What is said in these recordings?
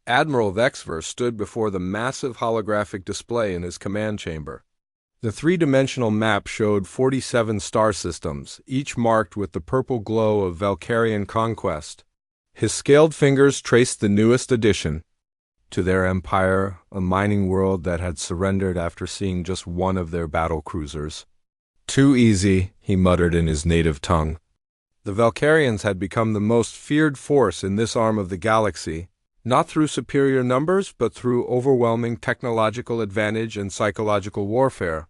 Admiral Vexver stood before the massive holographic display in his command chamber. The three-dimensional map showed 47 star systems, each marked with the purple glow of Valkyrian conquest. His scaled fingers traced the newest addition to their empire, a mining world that had surrendered after seeing just one of their battle cruisers. "Too easy," he muttered in his native tongue. The Valkyrians had become the most feared force in this arm of the galaxy, not through superior numbers, but through overwhelming technological advantage and psychological warfare.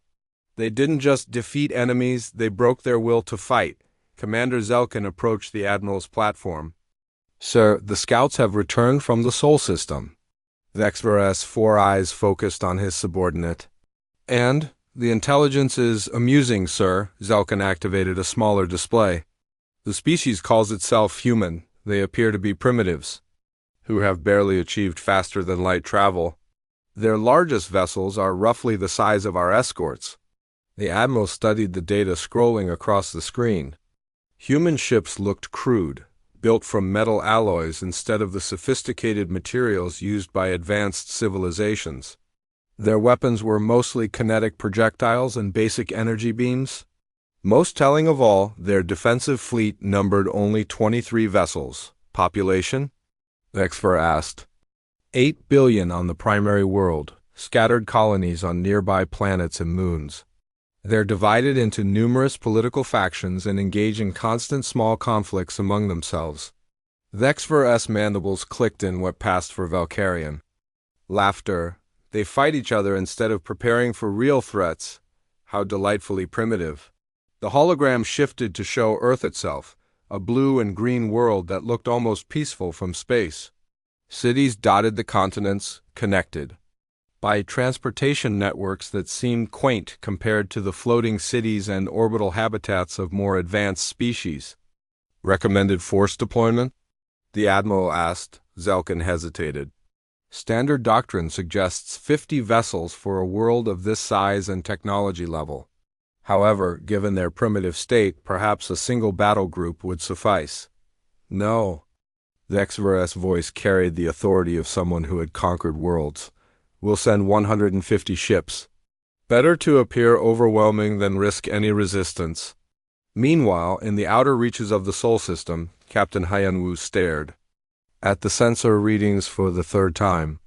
They didn't just defeat enemies, they broke their will to fight. Commander Zelkin approached the Admiral's platform. "Sir, the scouts have returned from the Sol system." Vexver's four eyes focused on his subordinate. "And? The intelligence is amusing, sir." Zelkin activated a smaller display. "The species calls itself human. They appear to be primitives, who have barely achieved faster-than-light travel. Their largest vessels are roughly the size of our escorts." The Admiral studied the data scrolling across the screen. Human ships looked crude, built from metal alloys instead of the sophisticated materials used by advanced civilizations. Their weapons were mostly kinetic projectiles and basic energy beams. Most telling of all, their defensive fleet numbered only 23 vessels. Population? Vexver asked. 8 billion on the primary world, scattered colonies on nearby planets and moons. They're divided into numerous political factions and engage in constant small conflicts among themselves. Vexver's mandibles clicked in what passed for Valkyrian. Laughter. They fight each other instead of preparing for real threats. How delightfully primitive. The hologram shifted to show Earth itself, a blue and green world that looked almost peaceful from space. Cities dotted the continents, connected by transportation networks that seemed quaint compared to the floating cities and orbital habitats of more advanced species. "Recommended force deployment?" the Admiral asked. Zelkin hesitated. "Standard doctrine suggests 50 vessels for a world of this size and technology level. However, given their primitive state, perhaps a single battle group would suffice." "No." Vexver's voice carried the authority of someone who had conquered worlds. "We'll send 150 ships. Better to appear overwhelming than risk any resistance." Meanwhile, in the outer reaches of the Sol system, Captain Hyanwu stared at the sensor readings for the third time.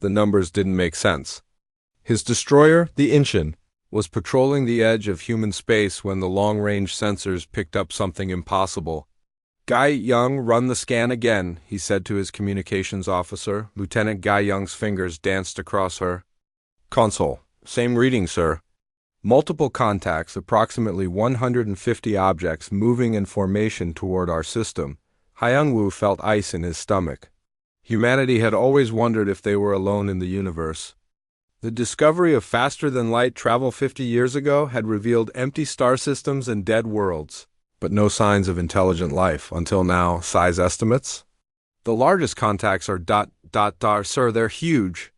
The numbers didn't make sense. His destroyer, the Inchin, was patrolling the edge of human space when the long-range sensors picked up something impossible. "Guy Young, run the scan again," he said to his communications officer. Lieutenant Guy Young's fingers danced across her console. "Same reading, sir." Multiple contacts, approximately 150 objects moving in formation toward our system. Hyunwoo felt ice in his stomach. Humanity had always wondered if they were alone in the universe. The discovery of faster-than-light travel 50 years ago had revealed empty star systems and dead worlds, but no signs of intelligent life until now. Size estimates? "The largest contacts are ... Sir, they're huge.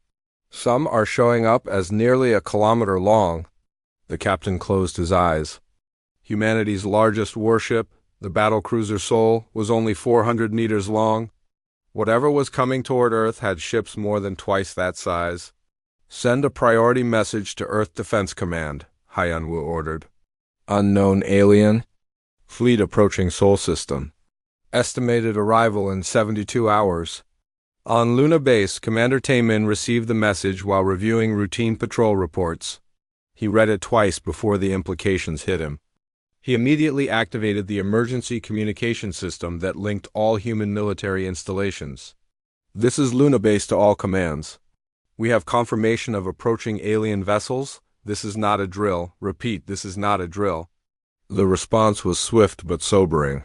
Some are showing up as nearly a kilometer long." The captain closed his eyes. Humanity's largest warship, the battlecruiser Sol, was only 400 meters long. Whatever was coming toward Earth had ships more than twice that size. "Send a priority message to Earth Defense Command," Hyunwoo ordered. "Unknown alien. Fleet approaching Sol system. Estimated arrival in 72 hours. On Luna Base, Commander Taemin received the message while reviewing routine patrol reports. He read it twice before the implications hit him. He immediately activated the emergency communication system that linked all human military installations. "This is Luna Base to all commands. We have confirmation of approaching alien vessels. This is not a drill. Repeat, this is not a drill." The response was swift but sobering.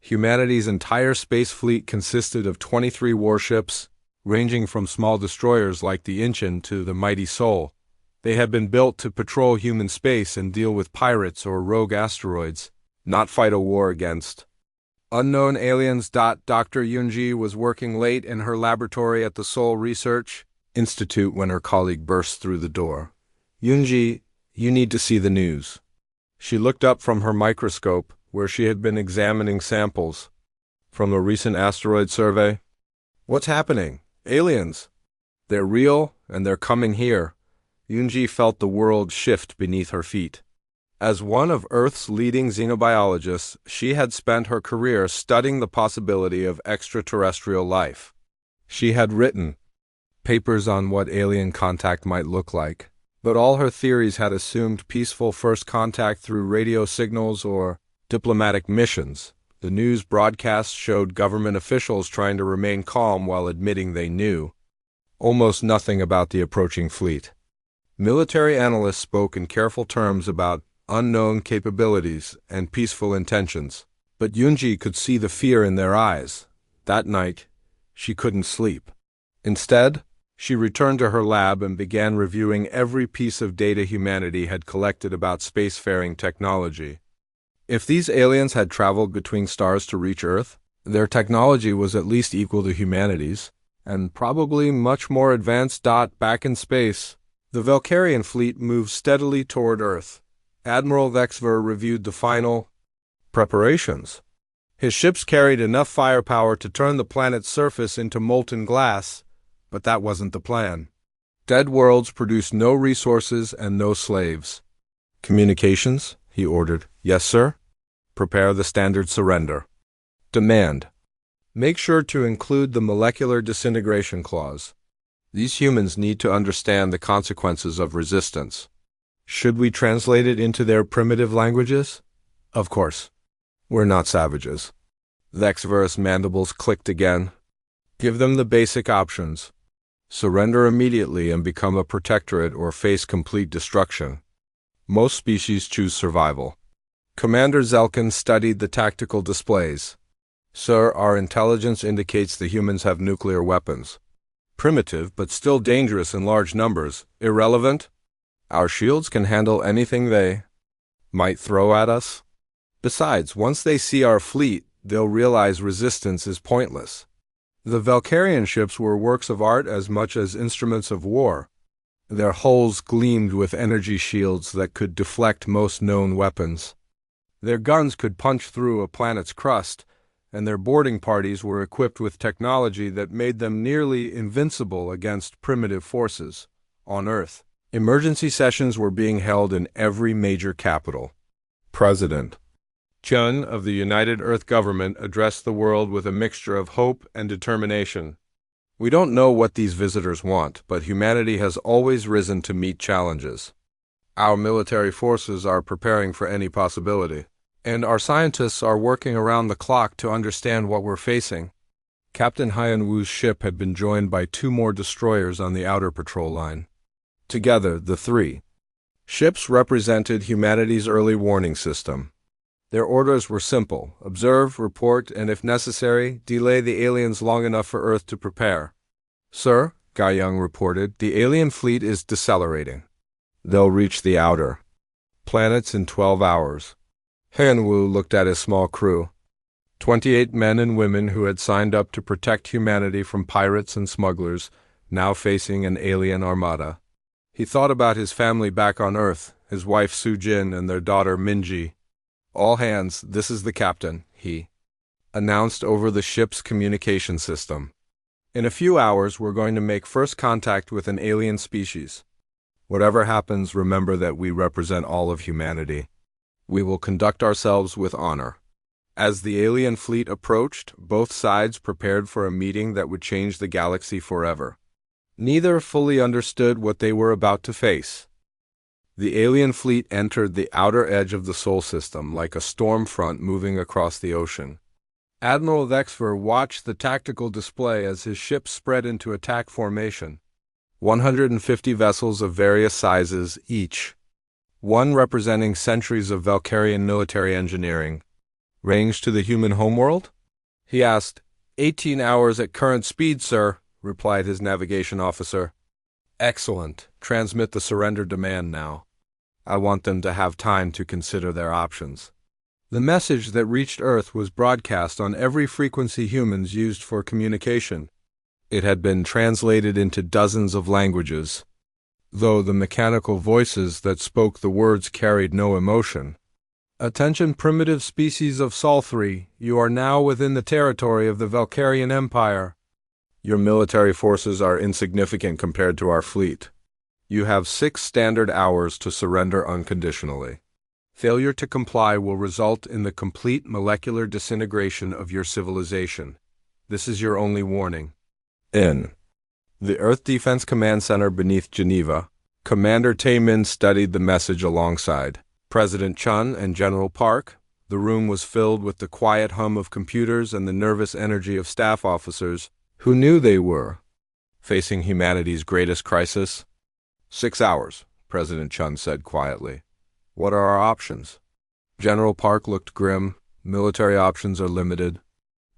Humanity's entire space fleet consisted of 23 warships, ranging from small destroyers like the Inchin to the mighty Sol. They had been built to patrol human space and deal with pirates or rogue asteroids, not fight a war against unknown aliens. Dr. Yunji was working late in her laboratory at the Sol Research Institute when her colleague burst through the door. "Yunji, you need to see the news." She looked up from her microscope, where she had been examining samples from a recent asteroid survey. "What's happening?" Aliens. They're real, and they're coming here. Yunji felt the world shift beneath her feet. As one of Earth's leading xenobiologists, she had spent her career studying the possibility of extraterrestrial life. She had written papers on what alien contact might look like, but all her theories had assumed peaceful first contact through radio signals or diplomatic missions. The news broadcasts showed government officials trying to remain calm while admitting they knew almost nothing about the approaching fleet. Military analysts spoke in careful terms about unknown capabilities and peaceful intentions, but Yunji could see the fear in their eyes. That night, she couldn't sleep. Instead, she returned to her lab and began reviewing every piece of data humanity had collected about spacefaring technology. If these aliens had traveled between stars to reach Earth, their technology was at least equal to humanity's, and probably much more advanced. Back in space, the Valkyrian fleet moved steadily toward Earth. Admiral Vexver reviewed the final preparations. His ships carried enough firepower to turn the planet's surface into molten glass, but that wasn't the plan. Dead worlds produced no resources and no slaves. Communications, he ordered. Yes, sir. Prepare the standard surrender. Demand. Make sure to include the molecular disintegration clause. These humans need to understand the consequences of resistance. Should we translate it into their primitive languages? Of course. We're not savages. Vexver's mandibles clicked again. Give them the basic options. Surrender immediately and become a protectorate or face complete destruction. Most species choose survival. Commander Zelkin studied the tactical displays. Sir, our intelligence indicates the humans have nuclear weapons. Primitive, but still dangerous in large numbers. Irrelevant? Our shields can handle anything they might throw at us. Besides, once they see our fleet, they'll realize resistance is pointless. The Valkyrian ships were works of art as much as instruments of war. Their hulls gleamed with energy shields that could deflect most known weapons. Their guns could punch through a planet's crust, and their boarding parties were equipped with technology that made them nearly invincible against primitive forces. On Earth, emergency sessions were being held in every major capital. President Chun of the United Earth Government addressed the world with a mixture of hope and determination. We don't know what these visitors want, but humanity has always risen to meet challenges. Our military forces are preparing for any possibility, and our scientists are working around the clock to understand what we're facing. Captain Hyan Wu's ship had been joined by 2 more destroyers on the outer patrol line. Together, the 3 ships represented humanity's early warning system. Their orders were simple: observe, report, and if necessary, delay the aliens long enough for Earth to prepare. Sir, Gai Young reported, the alien fleet is decelerating. They'll reach the outer planets in 12 hours. Hyan-Woo looked at his small crew. 28 men and women who had signed up to protect humanity from pirates and smugglers, now facing an alien armada. He thought about his family back on Earth, his wife Su-Jin and their daughter Minji. All hands, this is the captain, he announced over the ship's communication system. In a few hours, we're going to make first contact with an alien species. Whatever happens, remember that we represent all of humanity. We will conduct ourselves with honor. As the alien fleet approached, both sides prepared for a meeting that would change the galaxy forever. Neither fully understood what they were about to face. The alien fleet entered the outer edge of the Sol system like a storm front moving across the ocean. Admiral Vexver watched the tactical display as his ships spread into attack formation. 150 vessels of various sizes each, one representing centuries of Valkyrian military engineering. Range to the human homeworld? He asked. 18 hours at current speed, sir, replied his navigation officer. Excellent. Transmit the surrender demand now. I want them to have time to consider their options. The message that reached Earth was broadcast on every frequency humans used for communication. It had been translated into dozens of languages, though the mechanical voices that spoke the words carried no emotion. Attention primitive species of Sol 3, you are now within the territory of the Valkyrian Empire. Your military forces are insignificant compared to our fleet. You have 6 standard hours to surrender unconditionally. Failure to comply will result in the complete molecular disintegration of your civilization. This is your only warning. In the Earth Defense Command Center beneath Geneva, Commander Taemin studied the message alongside President Chun and General Park. The room was filled with the quiet hum of computers and the nervous energy of staff officers who knew they were facing humanity's greatest crisis. 6 hours, President Chun said quietly. What are our options? General Park looked grim. Military options are limited.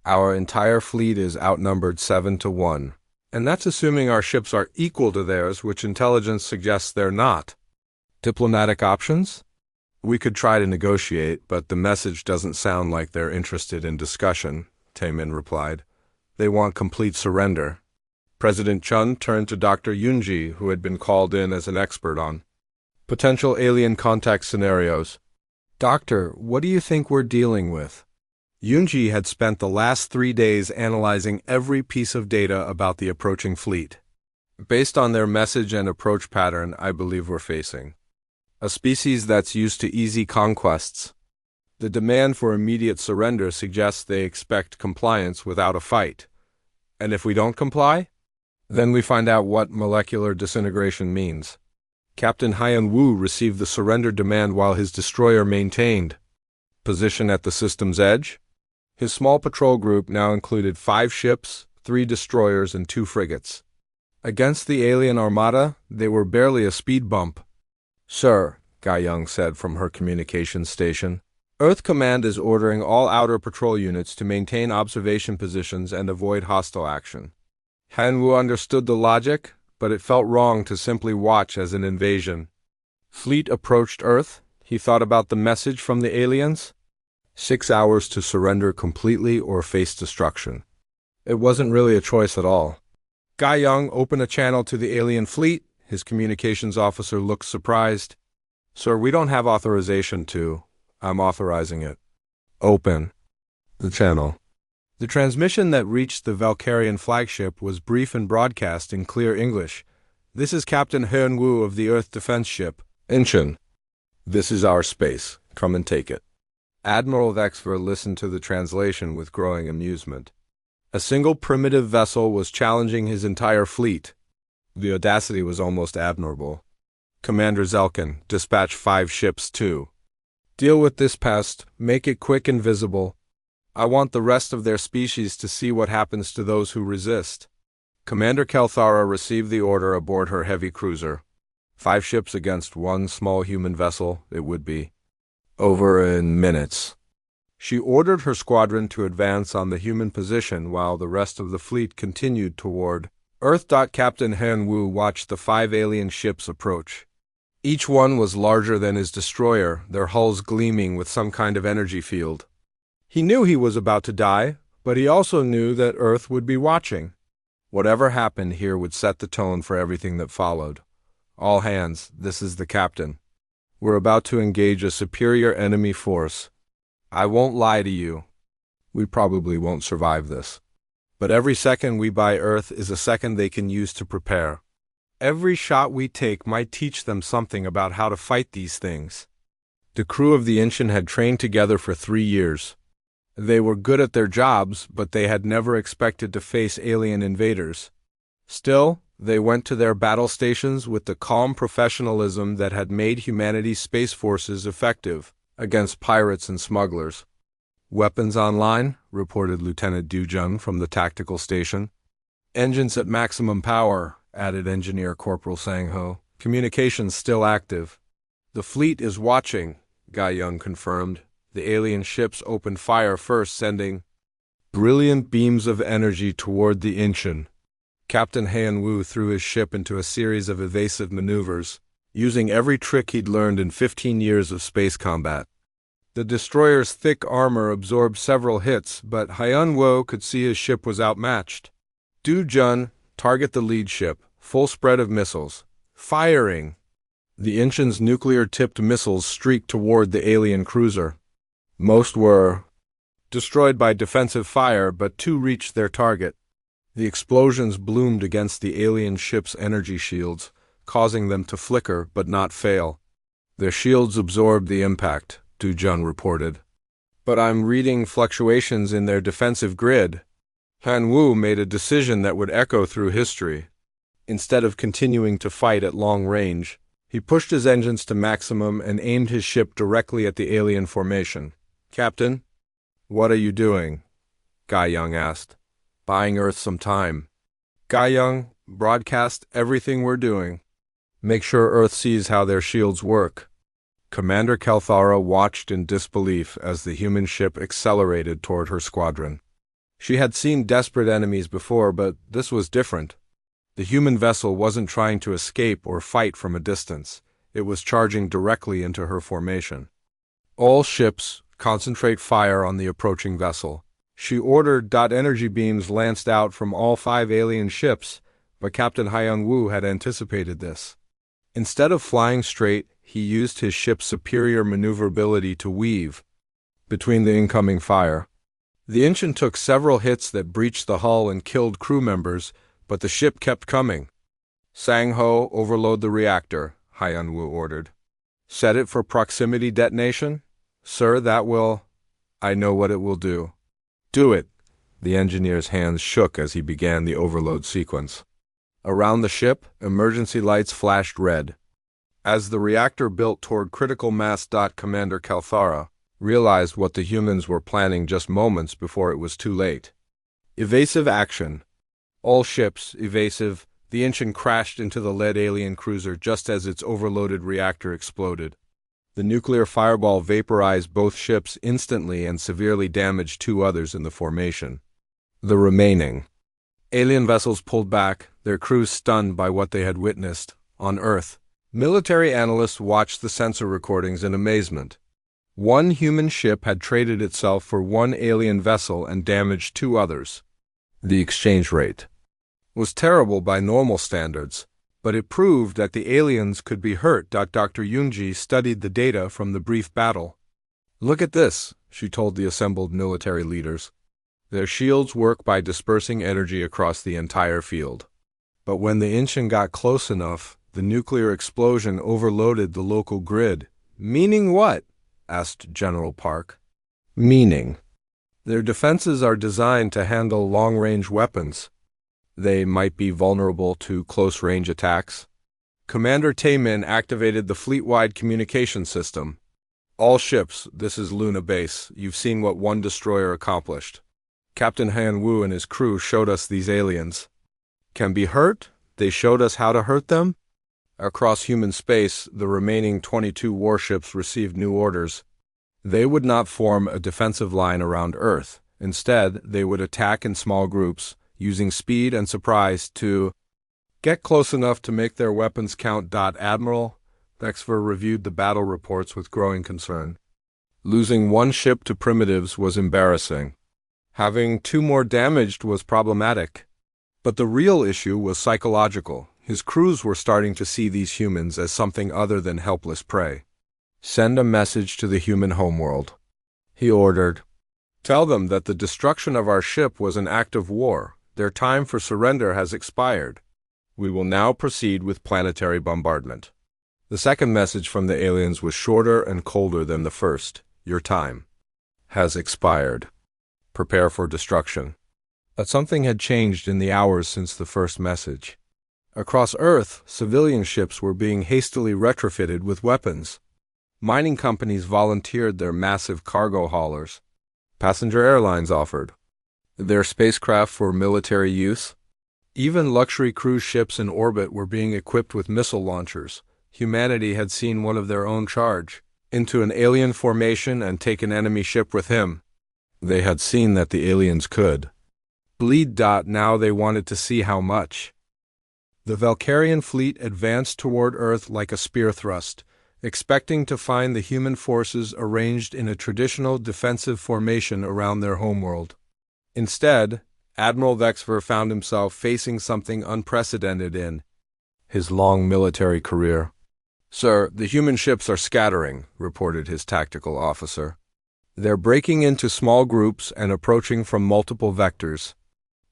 Our entire fleet is outnumbered 7-1. And that's assuming our ships are equal to theirs, which intelligence suggests they're not. Diplomatic options? We could try to negotiate, but the message doesn't sound like they're interested in discussion, Taemin replied. They want complete surrender. President Chun turned to Dr. Yunji, who had been called in as an expert on potential alien contact scenarios. Doctor, what do you think we're dealing with? Yunji had spent the last 3 days analyzing every piece of data about the approaching fleet. Based on their message and approach pattern, I believe we're facing a species that's used to easy conquests. The demand for immediate surrender suggests they expect compliance without a fight. And if we don't comply, then we find out what molecular disintegration means. Captain Haiyan Wu received the surrender demand while his destroyer maintained position at the system's edge. His small patrol group now included 5 ships, 3 destroyers, and 2 frigates. Against the alien armada, they were barely a speed bump. Sir, Gai Young said from her communications station, Earth Command is ordering all outer patrol units to maintain observation positions and avoid hostile action. Han Wu understood the logic, but it felt wrong to simply watch as an invasion. Fleet approached Earth. He thought about the message from the aliens. 6 hours to surrender completely or face destruction. It wasn't really a choice at all. Gai Young opened a channel to the alien fleet. His communications officer looked surprised. Sir, we don't have authorization to. I'm authorizing it. Open the channel. The transmission that reached the Valkyrian flagship was brief and broadcast in clear English. This is Captain Haiyan Wu of the Earth Defense Ship, Incheon. This is our space. Come and take it. Admiral Vexver listened to the translation with growing amusement. A single primitive vessel was challenging his entire fleet. The audacity was almost admirable. Commander Zelkin, dispatch 5 ships too. Deal with this pest, make it quick and visible. I want the rest of their species to see what happens to those who resist. Commander Kelthara received the order aboard her heavy cruiser. 5 ships against 1 small human vessel, it would be. Over in minutes. She ordered her squadron to advance on the human position while the rest of the fleet continued toward Earth. Captain Han Wu watched the 5 alien ships approach. Each one was larger than his destroyer, their hulls gleaming with some kind of energy field. He knew he was about to die, but he also knew that Earth would be watching. Whatever happened here would set the tone for everything that followed. All hands, this is the captain. We're about to engage a superior enemy force. I won't lie to you. We probably won't survive this. But every second we buy Earth is a second they can use to prepare. Every shot we take might teach them something about how to fight these things. The crew of the Incheon had trained together for 3 years. They were good at their jobs, but they had never expected to face alien invaders. Still, they went to their battle stations with the calm professionalism that had made humanity's space forces effective against pirates and smugglers. Weapons online, reported Lieutenant Du-jun from the tactical station. Engines at maximum power, added Engineer Corporal Sang-ho. Communications still active. The fleet is watching, Gai Young confirmed. The alien ships opened fire first, sending brilliant beams of energy toward the Incheon. Captain Haiyan Wu threw his ship into a series of evasive maneuvers, using every trick he'd learned in 15 years of space combat. The destroyer's thick armor absorbed several hits, but Haiyan Wu could see his ship was outmatched. Du-jun, target the lead ship, full spread of missiles. Firing! The Incheon's nuclear-tipped missiles streaked toward the alien cruiser. Most were destroyed by defensive fire, but 2 reached their target. The explosions bloomed against the alien ship's energy shields, causing them to flicker but not fail. Their shields absorbed the impact, Du Jun reported. But I'm reading fluctuations in their defensive grid. Han Wu made a decision that would echo through history. Instead of continuing to fight at long range, he pushed his engines to maximum and aimed his ship directly at the alien formation. "Captain, what are you doing?" Gai Young asked. "Buying Earth some time." "Gai Young, broadcast everything we're doing. Make sure Earth sees how their shields work." Commander Kelthara watched in disbelief as the human ship accelerated toward her squadron. She had seen desperate enemies before, but this was different. The human vessel wasn't trying to escape or fight from a distance. It was charging directly into her formation. "All ships, concentrate fire on the approaching vessel." She ordered. Energy beams lanced out from all 5 alien ships, but Captain Hyung Woo had anticipated this. Instead of flying straight, he used his ship's superior maneuverability to weave between the incoming fire. The engine took several hits that breached the hull and killed crew members, but the ship kept coming. "Sang-ho, overload the reactor," Hyun Woo ordered. "Set it for proximity detonation?" "Sir, that will—" "I know what it will do." "Do it." The engineer's hands shook as he began the overload sequence. Around the ship, emergency lights flashed red. As the reactor built toward critical mass, Commander Kalthara realized what the humans were planning just moments before it was too late. Evasive action. All ships, evasive. The engine crashed into the lead alien cruiser just as its overloaded reactor exploded. The nuclear fireball vaporized both ships instantly and severely damaged 2 others in the formation. The remaining alien vessels pulled back, their crews stunned by what they had witnessed. On Earth, military analysts watched the sensor recordings in amazement. 1 human ship had traded itself for 1 alien vessel and damaged 2 others. The exchange rate was terrible by normal standards, but it proved that the aliens could be hurt. Dr. Yoonji studied the data from the brief battle. "Look at this," she told the assembled military leaders. "Their shields work by dispersing energy across the entire field. But when the engine got close enough, the nuclear explosion overloaded the local grid." "Meaning what?" asked General Park. "Meaning their defenses are designed to handle long-range weapons. They might be vulnerable to close-range attacks." Commander Taemin activated the fleet-wide communication system. "All ships, this is Luna Base. You've seen what 1 destroyer accomplished. Captain Han Wu and his crew showed us these aliens. Can be hurt? They showed us how to hurt them?" Across human space, the remaining 22 warships received new orders. They would not form a defensive line around Earth. Instead, they would attack in small groups, using speed and surprise to get close enough to make their weapons count. Admiral Vexver reviewed the battle reports with growing concern. Losing 1 ship to primitives was embarrassing. Having 2 more damaged was problematic. But the real issue was psychological. His crews were starting to see these humans as something other than helpless prey. "Send a message to the human homeworld," he ordered. "Tell them that the destruction of our ship was an act of war. Their time for surrender has expired. We will now proceed with planetary bombardment." The second message from the aliens was shorter and colder than the first. "Your time has expired. Prepare for destruction." But something had changed in the hours since the first message. Across Earth, civilian ships were being hastily retrofitted with weapons. Mining companies volunteered their massive cargo haulers. Passenger airlines offered their spacecraft for military use. Even luxury cruise ships in orbit were being equipped with missile launchers. Humanity had seen one of their own charge into an alien formation and take an enemy ship with him. They had seen that the aliens could bleed. Now they wanted to see how much. The Valkyrian fleet advanced toward Earth like a spear thrust, expecting to find the human forces arranged in a traditional defensive formation around their homeworld. Instead, Admiral Vexver found himself facing something unprecedented in his long military career. "Sir, the human ships are scattering," reported his tactical officer. "They're breaking into small groups and approaching from multiple vectors.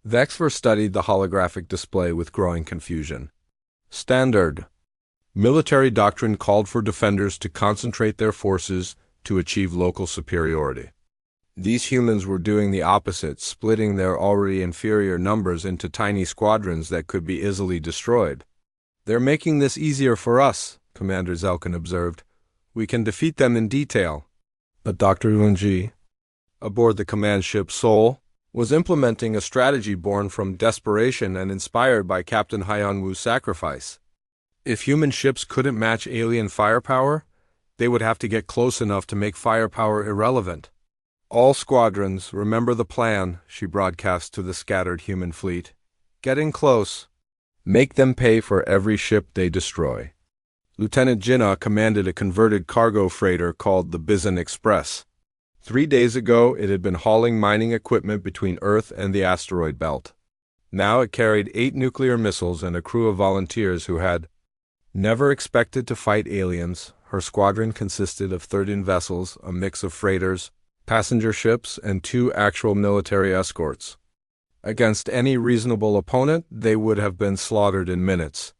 Vexver studied the holographic display with growing confusion. Standard. Military doctrine called for defenders to concentrate their forces to achieve local superiority. These humans were doing the opposite, splitting their already inferior numbers into tiny squadrons that could be easily destroyed. "They're making this easier for us," Commander Zelkin observed. "We can defeat them in detail." But Dr. Lunji, aboard the command ship Seoul, was implementing a strategy born from desperation and inspired by Captain Hyun-woo's sacrifice. If human ships couldn't match alien firepower, they would have to get close enough to make firepower irrelevant. "All squadrons, remember the plan," she broadcast to the scattered human fleet. "Get in close. Make them pay for every ship they destroy." Lieutenant Jinnah commanded a converted cargo freighter called the Bizan Express. 3 days ago, it had been hauling mining equipment between Earth and the asteroid belt. Now it carried 8 nuclear missiles and a crew of volunteers who had never expected to fight aliens. Her squadron consisted of 13 vessels, a mix of freighters, passenger ships, and 2 actual military escorts. Against any reasonable opponent, they would have been slaughtered in minutes.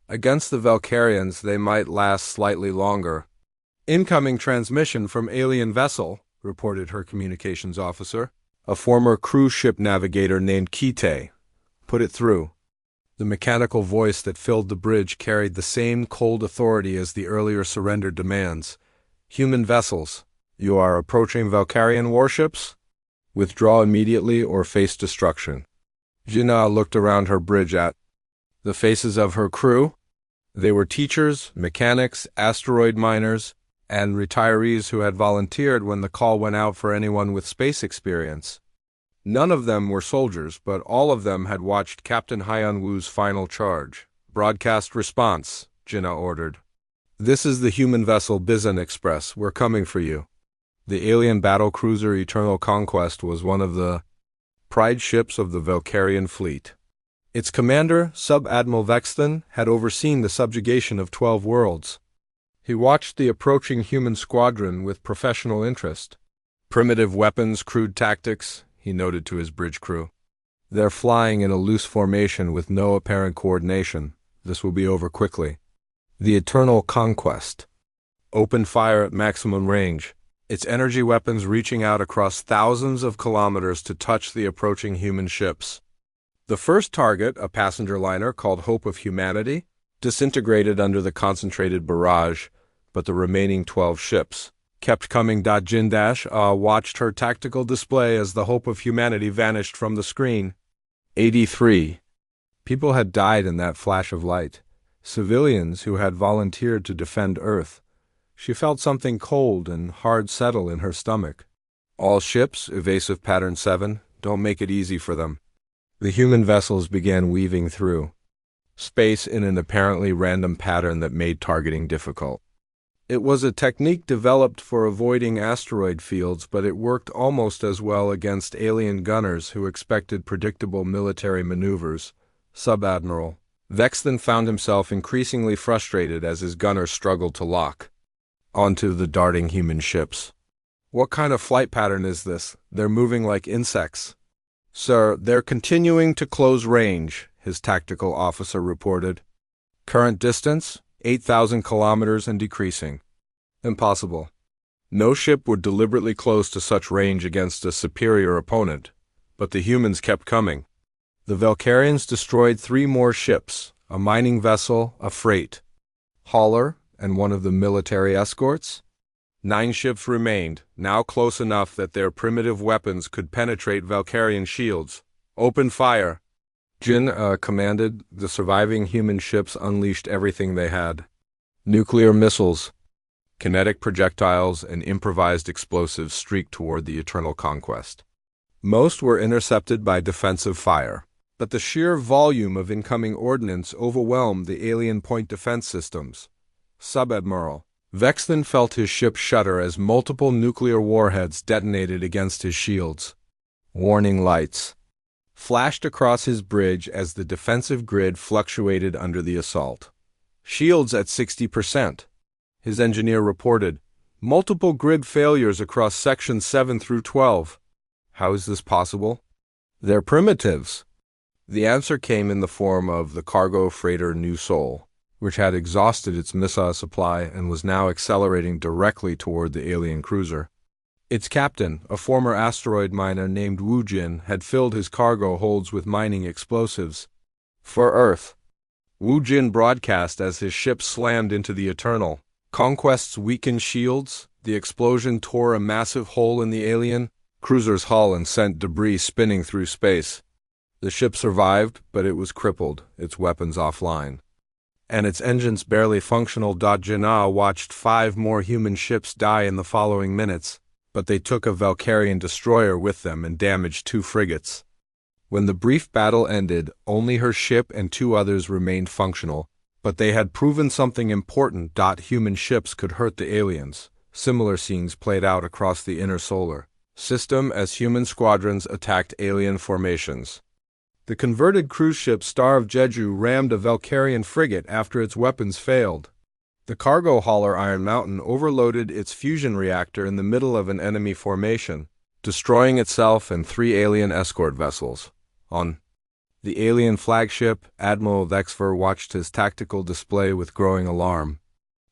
Against the Valkyrians, they might last slightly longer. "Incoming transmission from alien vessel," reported her communications officer, a former cruise ship navigator named Kite. "Put it through." The mechanical voice that filled the bridge carried the same cold authority as the earlier surrendered demands. "Human vessels, you are approaching Valkyrian warships? Withdraw immediately or face destruction." Jinnah looked around her bridge at the faces of her crew. They were teachers, mechanics, asteroid miners, and retirees who had volunteered when the call went out for anyone with space experience. None of them were soldiers, but all of them had watched Captain Hyun-woo's final charge. "Broadcast response," Jinnah ordered. "This is the human vessel Bizan Express. We're coming for you." The alien battlecruiser Eternal Conquest was one of the pride ships of the Valkyrian fleet. Its commander, Sub-Admiral Vestan, had overseen the subjugation of 12 worlds. He watched the approaching human squadron with professional interest. "Primitive weapons, crude tactics," he noted to his bridge crew. "They're flying in a loose formation with no apparent coordination. This will be over quickly." The Eternal Conquest opened fire at maximum range, its energy weapons reaching out across thousands of kilometers to touch the approaching human ships. The first target, a passenger liner called Hope of Humanity, disintegrated under the concentrated barrage, but the remaining 12 ships kept coming. Jin watched her tactical display as the Hope of Humanity vanished from the screen. 83 people had died in that flash of light, civilians who had volunteered to defend Earth. She felt something cold and hard settle in her stomach. "All ships, evasive pattern 7, don't make it easy for them." The human vessels began weaving through space in an apparently random pattern that made targeting difficult. It was a technique developed for avoiding asteroid fields, but it worked almost as well against alien gunners who expected predictable military maneuvers. Sub-Admiral Vestan found himself increasingly frustrated as his gunners struggled to lock onto the darting human ships. "What kind of flight pattern is this? They're moving like insects." "Sir, they're continuing to close range," his tactical officer reported. "Current distance, 8,000 kilometers and decreasing." "Impossible. No ship would deliberately close to such range against a superior opponent." But the humans kept coming. The Valkyrians destroyed 3 more ships, a mining vessel, a freight hauler, and one of the military escorts. 9 ships remained, now close enough that their primitive weapons could penetrate Valkyrian shields. "Open fire," Jin commanded. The surviving human ships unleashed everything they had. Nuclear missiles, kinetic projectiles, and improvised explosives streaked toward the Eternal Conquest. Most were intercepted by defensive fire, but the sheer volume of incoming ordnance overwhelmed the alien point defense systems. Sub-Admiral Vestan felt his ship shudder as multiple nuclear warheads detonated against his shields. Warning lights flashed across his bridge as the defensive grid fluctuated under the assault. "Shields at 60%. His engineer reported. "Multiple grid failures across sections 7 through 12. "How is this possible?" "They're primitives," The answer came in the form of the cargo freighter New Sol, which had exhausted its missile supply and was now accelerating directly toward the alien cruiser. Its captain, a former asteroid miner named Wu Jin, had filled his cargo holds with mining explosives. For Earth. Wu Jin broadcast as his ship slammed into the Eternal. Conquest's weakened shields, the explosion tore a massive hole in the alien cruiser's hull and sent debris spinning through space. The ship survived, but it was crippled, its weapons offline. And its engines barely functional. Jinnah watched 5 more human ships die in the following minutes, but they took a Valkyrian destroyer with them and damaged 2 frigates. When the brief battle ended, only her ship and 2 others remained functional, but they had proven something important. Human ships could hurt the aliens. Similar scenes played out across the inner solar system as human squadrons attacked alien formations. The converted cruise ship Star of Jeju rammed a Valkyrian frigate after its weapons failed. The cargo hauler Iron Mountain overloaded its fusion reactor in the middle of an enemy formation, destroying itself and 3 alien escort vessels. On the alien flagship, Admiral Vexfer watched his tactical display with growing alarm.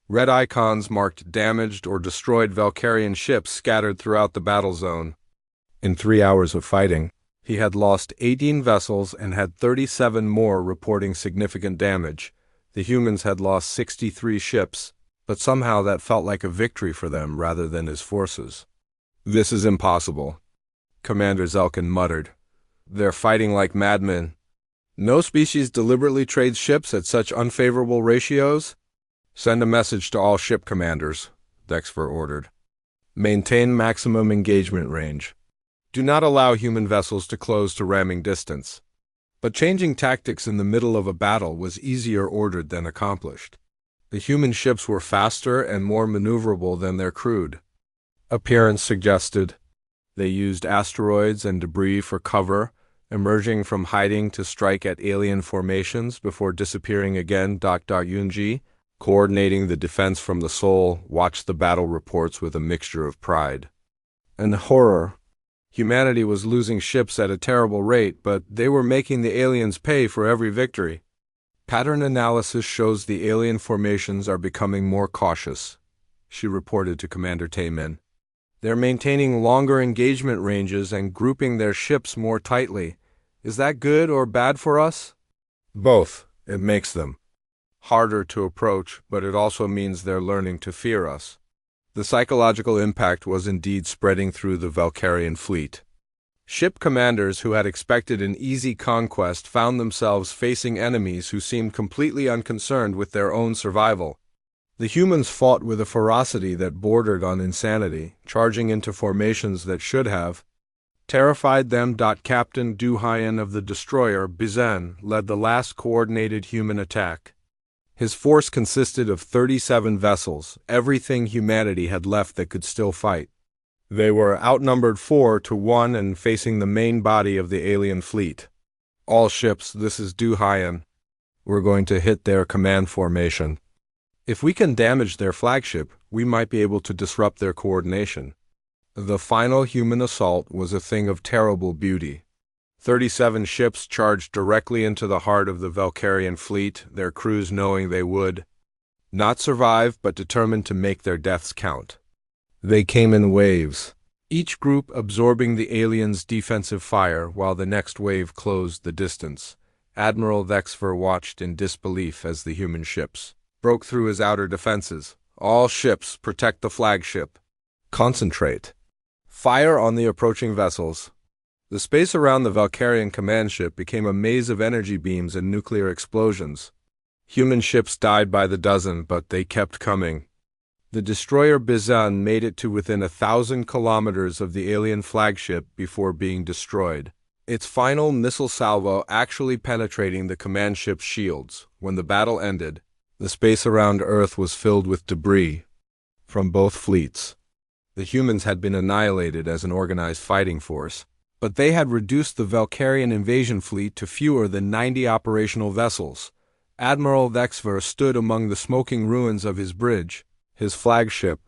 Red icons marked damaged or destroyed Valkyrian ships scattered throughout the battle zone. In 3 hours of fighting, he had lost 18 vessels and had 37 more reporting significant damage. The humans had lost 63 ships, but somehow that felt like a victory for them rather than his forces. "This is impossible," Commander Zelkin muttered. "They're fighting like madmen. No species deliberately trades ships at such unfavorable ratios?" "Send a message to all ship commanders," Dexfer ordered. "Maintain maximum engagement range. Do not allow human vessels to close to ramming distance." But changing tactics in the middle of a battle was easier ordered than accomplished. The human ships were faster and more maneuverable than their crude appearance suggested. They used asteroids and debris for cover, emerging from hiding to strike at alien formations before disappearing again. Yunji, coordinating the defense from the Sol, watched the battle reports with a mixture of pride and horror. Humanity was losing ships at a terrible rate, but they were making the aliens pay for every victory. "Pattern analysis shows the alien formations are becoming more cautious," she reported to Commander Taemin. "They're maintaining longer engagement ranges and grouping their ships more tightly. Is that good or bad for us?" "Both. It makes them harder to approach, but it also means they're learning to fear us." The psychological impact was indeed spreading through the Valkyrian fleet. Ship commanders who had expected an easy conquest found themselves facing enemies who seemed completely unconcerned with their own survival. The humans fought with a ferocity that bordered on insanity, charging into formations that should have terrified them. Captain Du Hyan of the destroyer Bizan led the last coordinated human attack. His force consisted of 37 vessels, everything humanity had left that could still fight. They were outnumbered 4-1 and facing the main body of the alien fleet. "All ships, this is Du Hyan. We're going to hit their command formation. If we can damage their flagship, we might be able to disrupt their coordination." The final human assault was a thing of terrible beauty. 37 ships charged directly into the heart of the Valkyrian fleet, their crews knowing they would not survive but determined to make their deaths count. They came in waves, each group absorbing the aliens' defensive fire while the next wave closed the distance. Admiral Vexfer watched in disbelief as the human ships broke through his outer defenses. "All ships, protect the flagship. Concentrate. Fire on the approaching vessels." The space around the Valkyrian command ship became a maze of energy beams and nuclear explosions. Human ships died by the dozen, but they kept coming. The destroyer Bizan made it to within 1,000 kilometers of the alien flagship before being destroyed, its final missile salvo actually penetrating the command ship's shields. When the battle ended, the space around Earth was filled with debris from both fleets. The humans had been annihilated as an organized fighting force, but they had reduced the Valkyrian invasion fleet to fewer than 90 operational vessels. Admiral Vexfer stood among the smoking ruins of his bridge, his flagship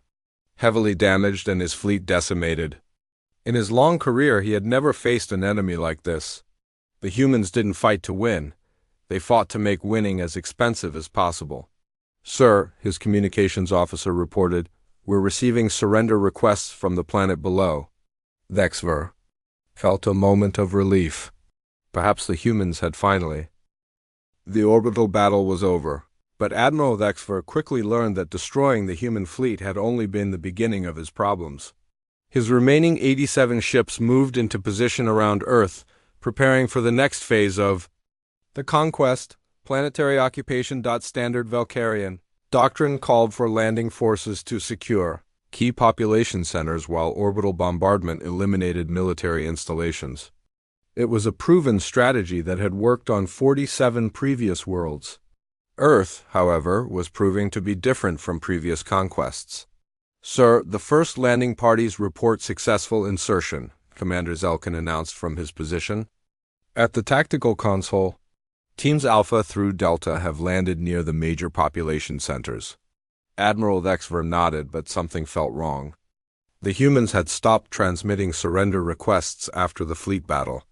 heavily damaged and his fleet decimated. In his long career he had never faced an enemy like this. The humans didn't fight to win. They fought to make winning as expensive as possible. "Sir," his communications officer reported, "we're receiving surrender requests from the planet below." Vexver felt a moment of relief. Perhaps the humans had finally. The orbital battle was over, but Admiral Vexver quickly learned that destroying the human fleet had only been the beginning of his problems. His remaining 87 ships moved into position around Earth, preparing for the next phase of the conquest. Planetary occupation. Standard Valkyrian doctrine called for landing forces to secure key population centers while orbital bombardment eliminated military installations. It was a proven strategy that had worked on 47 previous worlds. Earth, however, was proving to be different from previous conquests. "Sir, the first landing parties report successful insertion," Commander Zelkin announced from his position. At the tactical console, Teams Alpha through Delta have landed near the major population centers. Admiral Vexver nodded, but something felt wrong. The humans had stopped transmitting surrender requests after the fleet battle.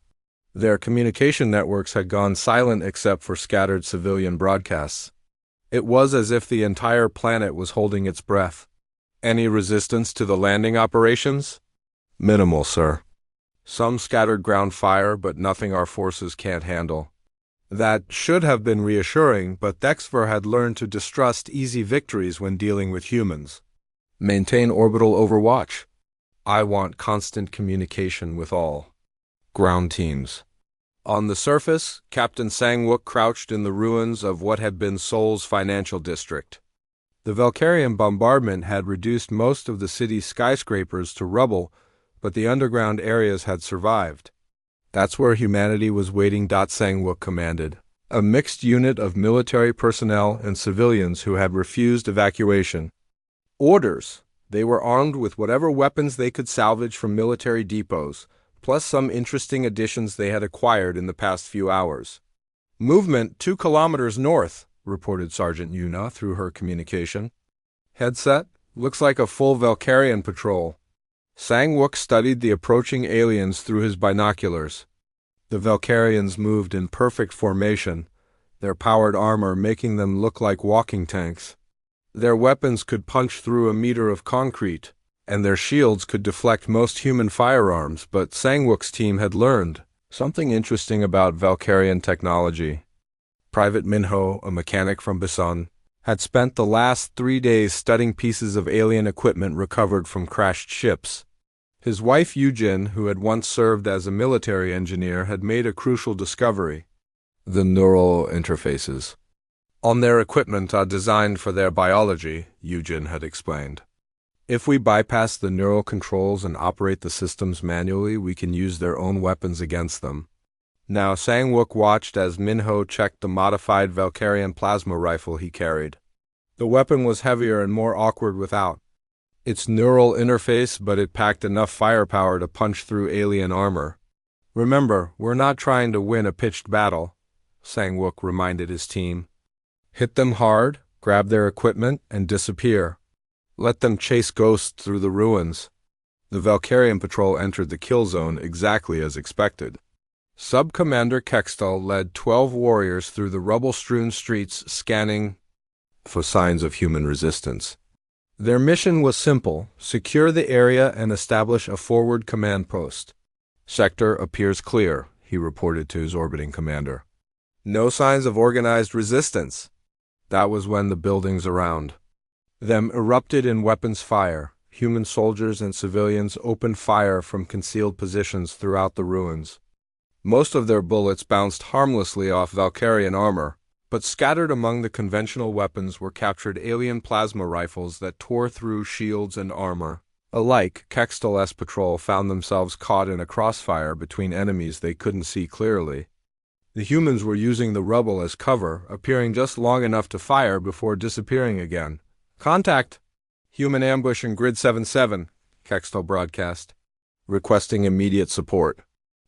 Their communication networks had gone silent except for scattered civilian broadcasts. It was as if the entire planet was holding its breath. "Any resistance to the landing operations?" "Minimal, sir. Some scattered ground fire, but nothing our forces can't handle." That should have been reassuring, but Vexver had learned to distrust easy victories when dealing with humans. "Maintain orbital overwatch. I want constant communication with all ground teams." On the surface, Captain Sang-wook crouched in the ruins of what had been Seoul's financial district. The Valkyrian bombardment had reduced most of the city's skyscrapers to rubble, but the underground areas had survived. "That's where humanity was waiting," Sang-wook commanded. A mixed unit of military personnel and civilians who had refused evacuation. Orders. They were armed with whatever weapons they could salvage from military depots, plus some interesting additions they had acquired in the past few hours. "Movement 2 kilometers north," reported Sergeant Yuna through her communication. Headset. "Looks like a full Valkyrian patrol." Sang-wook studied the approaching aliens through his binoculars. The Valkyrians moved in perfect formation, their powered armor making them look like walking tanks. Their weapons could punch through a meter of concrete, and their shields could deflect most human firearms, but Sang-wook's team had learned something interesting about Valkyrian technology. Private Minho, a mechanic from Busan, had spent the last 3 days studying pieces of alien equipment recovered from crashed ships. His wife Yujin, who had once served as a military engineer, had made a crucial discovery: the neural interfaces on their equipment are designed for their biology, Yujin had explained. If we bypass the neural controls and operate the systems manually, we can use their own weapons against them. Now Sang-wook watched as Minho checked the modified Valkyrian plasma rifle he carried. The weapon was heavier and more awkward without its neural interface, but it packed enough firepower to punch through alien armor. "Remember, we're not trying to win a pitched battle," Sang-wook reminded his team. "Hit them hard, grab their equipment, and disappear. Let them chase ghosts through the ruins." The Valkyrian patrol entered the kill zone exactly as expected. Sub-Commander Kextal led 12 warriors through the rubble-strewn streets, scanning for signs of human resistance. Their mission was simple: secure the area and establish a forward command post. "Sector appears clear," he reported to his orbiting commander. "No signs of organized resistance." That was when the buildings around them erupted in weapons fire. Human soldiers and civilians opened fire from concealed positions throughout the ruins. Most of their bullets bounced harmlessly off Valkyrian armor, but scattered among the conventional weapons were captured alien plasma rifles that tore through shields and armor. Alike, Kextal's patrol found themselves caught in a crossfire between enemies they couldn't see clearly. The humans were using the rubble as cover, appearing just long enough to fire before disappearing again. "Contact! Human ambush in Grid 77, Kextal broadcast, requesting immediate support."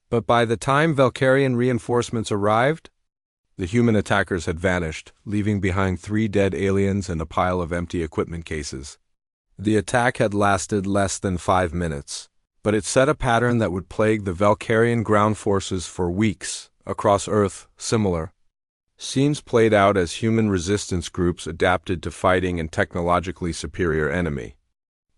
But by the time Valkyrian reinforcements arrived, the human attackers had vanished, leaving behind 3 dead aliens and a pile of empty equipment cases. The attack had lasted less than 5 minutes, but it set a pattern that would plague the Valkyrian ground forces for weeks, across Earth, similar. Scenes played out as human resistance groups adapted to fighting a technologically superior enemy.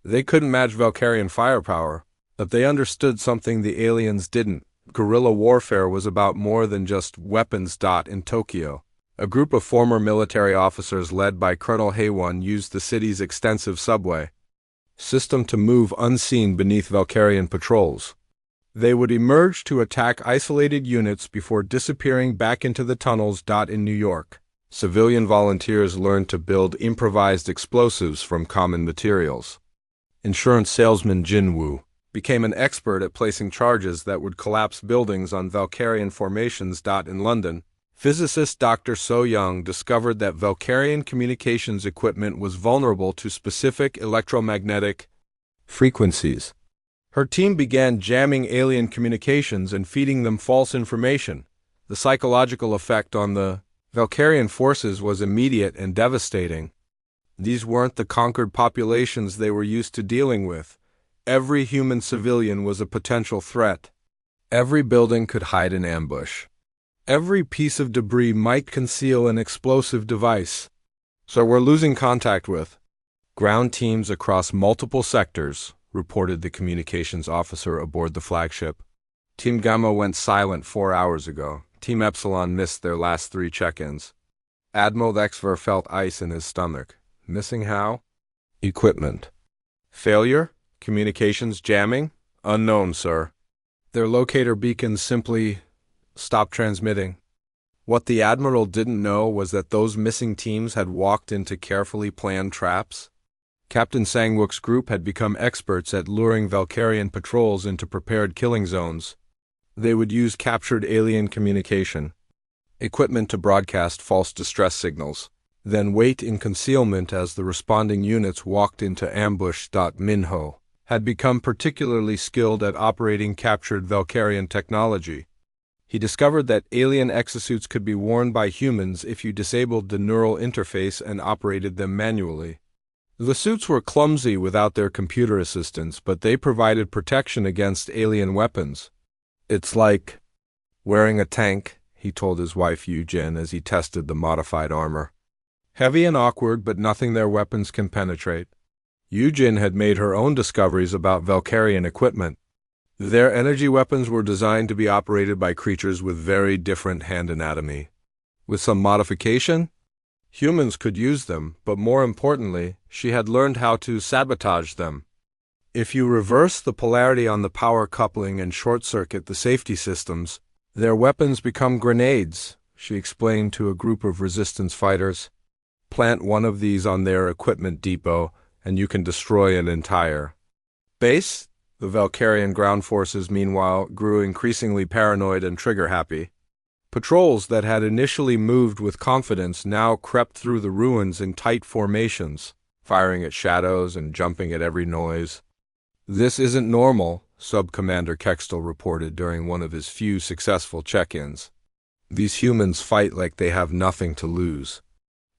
They couldn't match Valkyrian firepower, but they understood something the aliens didn't. Guerrilla warfare was about more than just weapons. In Tokyo, a group of former military officers led by Colonel Hayone used the city's extensive subway system to move unseen beneath Valkyrian patrols. They would emerge to attack isolated units before disappearing back into the tunnels. In New York, civilian volunteers learned to build improvised explosives from common materials. Insurance salesman Jin Woo became an expert at placing charges that would collapse buildings on Valkyrian formations. In London, physicist Dr. So Young discovered that Valkyrian communications equipment was vulnerable to specific electromagnetic frequencies. Her team began jamming alien communications and feeding them false information. The psychological effect on the Valkyrian forces was immediate and devastating. These weren't the conquered populations they were used to dealing with. Every human civilian was a potential threat. Every building could hide an ambush. Every piece of debris might conceal an explosive device. So we're losing contact with ground teams across multiple sectors, reported the communications officer aboard the flagship. Team Gamma went silent 4 hours ago. Team Epsilon missed their last 3 check-ins. Admiral Exver felt ice in his stomach. Missing how? Equipment. Failure? Communications jamming? Unknown, sir. Their locator beacons simply stopped transmitting. What the Admiral didn't know was that those missing teams had walked into carefully planned traps. Captain Sangwook's group had become experts at luring Valkyrian patrols into prepared killing zones. They would use captured alien communication equipment to broadcast false distress signals, then wait in concealment as the responding units walked into ambush. Minho had become particularly skilled at operating captured Valkyrian technology. He discovered that alien exosuits could be worn by humans if you disabled the neural interface and operated them manually. The suits were clumsy without their computer assistance, but they provided protection against alien weapons. It's like wearing a tank, he told his wife Yujin as he tested the modified armor. Heavy and awkward, but nothing their weapons can penetrate. Yujin had made her own discoveries about Valkyrian equipment. Their energy weapons were designed to be operated by creatures with very different hand anatomy. With some modification, humans could use them, but more importantly, she had learned how to sabotage them. If you reverse the polarity on the power coupling and short-circuit the safety systems, their weapons become grenades, she explained to a group of resistance fighters. Plant one of these on their equipment depot, and you can destroy an entire base. The Valkyrian ground forces, meanwhile, grew increasingly paranoid and trigger-happy. Patrols that had initially moved with confidence now crept through the ruins in tight formations, firing at shadows and jumping at every noise. This isn't normal, Sub-Commander Kextel reported during one of his few successful check-ins. These humans fight like they have nothing to lose.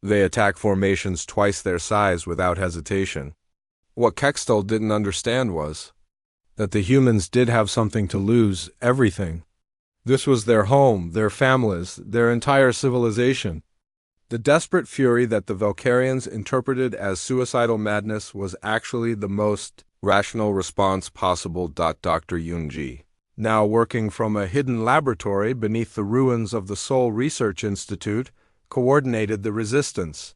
They attack formations twice their size without hesitation. What Kextel didn't understand was that the humans did have something to lose, everything. This was their home, their families, their entire civilization. The desperate fury that the Valkyrians interpreted as suicidal madness was actually the most rational response possible. Dr. Yunji, now working from a hidden laboratory beneath the ruins of the Seoul Research Institute, coordinated the resistance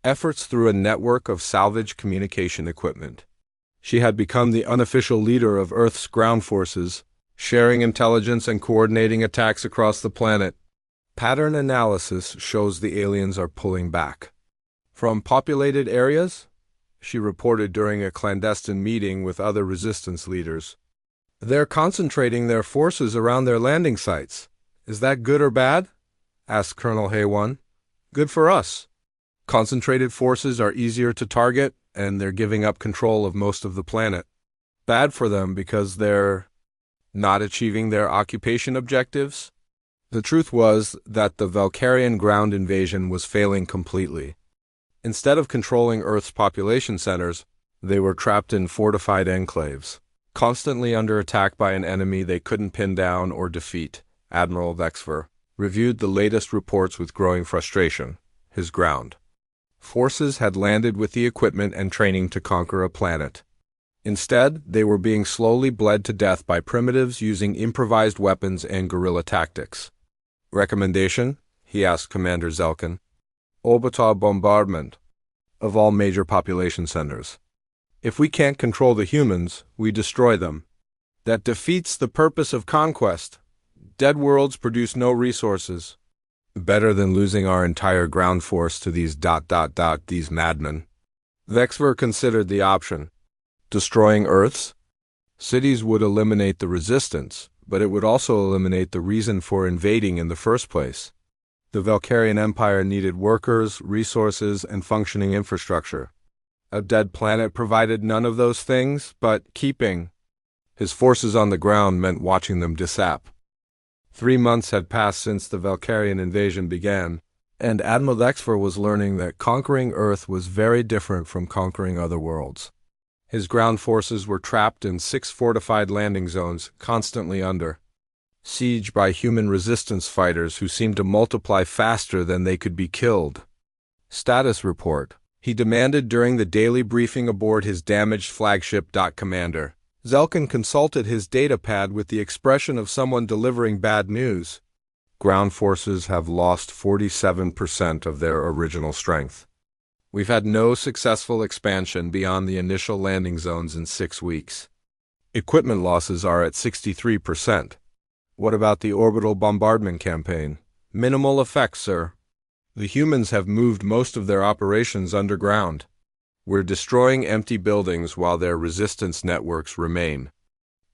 efforts through a network of salvage communication equipment. She had become the unofficial leader of Earth's ground forces, sharing intelligence and coordinating attacks across the planet. Pattern analysis shows the aliens are pulling back from populated areas, she reported during a clandestine meeting with other resistance leaders. They're concentrating their forces around their landing sites. Is that good or bad? Asked Colonel Hayone. Good for us. Concentrated forces are easier to target, and they're giving up control of most of the planet. Bad for them because they're not achieving their occupation objectives. The truth was that the Valkyrian ground invasion was failing completely. Instead of controlling Earth's population centers, they were trapped in fortified enclaves, constantly under attack by an enemy they couldn't pin down or defeat. Admiral Vexfer, reviewed the latest reports with growing frustration. His ground forces had landed with the equipment and training to conquer a planet. Instead, they were being slowly bled to death by primitives using improvised weapons and guerrilla tactics. Recommendation? He asked Commander Zelkin. Orbital bombardment of all major population centers. If we can't control the humans, we destroy them. That defeats the purpose of conquest. Dead worlds produce no resources. Better than losing our entire ground force to these madmen. Vexver considered the option. Destroying Earths? Cities would eliminate the resistance, but it would also eliminate the reason for invading in the first place. The Valkyrian Empire needed workers, resources, and functioning infrastructure. A dead planet provided none of those things, but keeping his forces on the ground meant watching them dissap. 3 months had passed since the Valkyrian invasion began, and Admiral Vexfer was learning that conquering Earth was very different from conquering other worlds. His ground forces were trapped in 6 fortified landing zones, constantly under siege by human resistance fighters who seemed to multiply faster than they could be killed. Status report, he demanded during the daily briefing aboard his damaged flagship. Commander Zelkin consulted his datapad with the expression of someone delivering bad news. Ground forces have lost 47% of their original strength. We've had no successful expansion beyond the initial landing zones in 6 weeks. Equipment losses are at 63%. What about the orbital bombardment campaign? Minimal effect, sir. The humans have moved most of their operations underground. We're destroying empty buildings while their resistance networks remain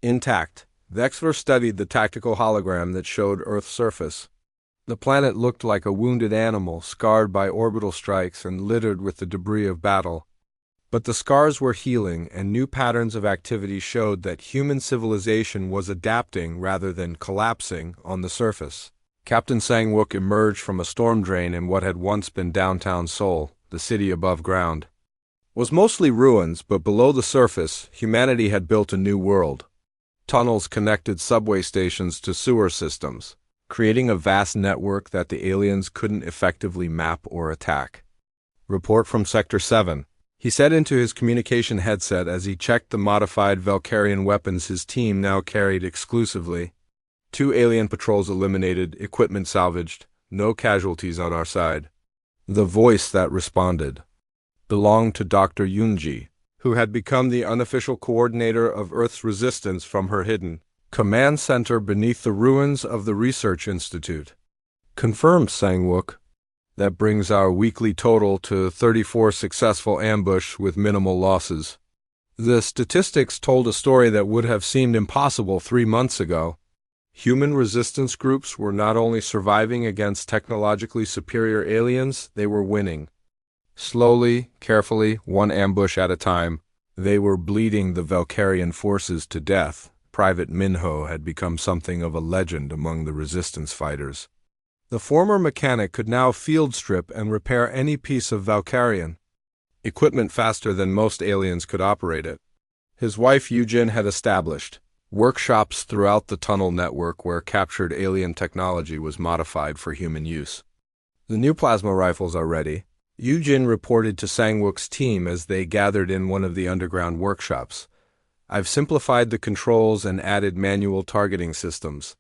intact. Vexver studied the tactical hologram that showed Earth's surface. The planet looked like a wounded animal, scarred by orbital strikes and littered with the debris of battle. But the scars were healing, and new patterns of activity showed that human civilization was adapting rather than collapsing on the surface. Captain Sang-wook emerged from a storm drain in what had once been downtown Seoul, the city above ground. Was mostly ruins, but below the surface, humanity had built a new world. Tunnels connected subway stations to sewer systems, creating a vast network that the aliens couldn't effectively map or attack. Report from Sector 7. He said into his communication headset as he checked the modified Valkyrian weapons his team now carried exclusively. 2 alien patrols eliminated, equipment salvaged, no casualties on our side. The voice that responded belonged to Dr. Yoonji, who had become the unofficial coordinator of Earth's resistance from her hidden command center beneath the ruins of the Research Institute. Confirmed, Sang-wook. That brings our weekly total to 34 successful ambush with minimal losses. The statistics told a story that would have seemed impossible 3 months ago. Human resistance groups were not only surviving against technologically superior aliens, they were winning. Slowly, carefully, one ambush at a time, they were bleeding the Valkyrian forces to death. Private Minho had become something of a legend among the resistance fighters. The former mechanic could now field strip and repair any piece of Valkyrian equipment faster than most aliens could operate it. His wife Yujin had established workshops throughout the tunnel network where captured alien technology was modified for human use. The new plasma rifles are ready, Yujin reported to Sang-wook's team as they gathered in one of the underground workshops. I've simplified the controls and added manual targeting systems.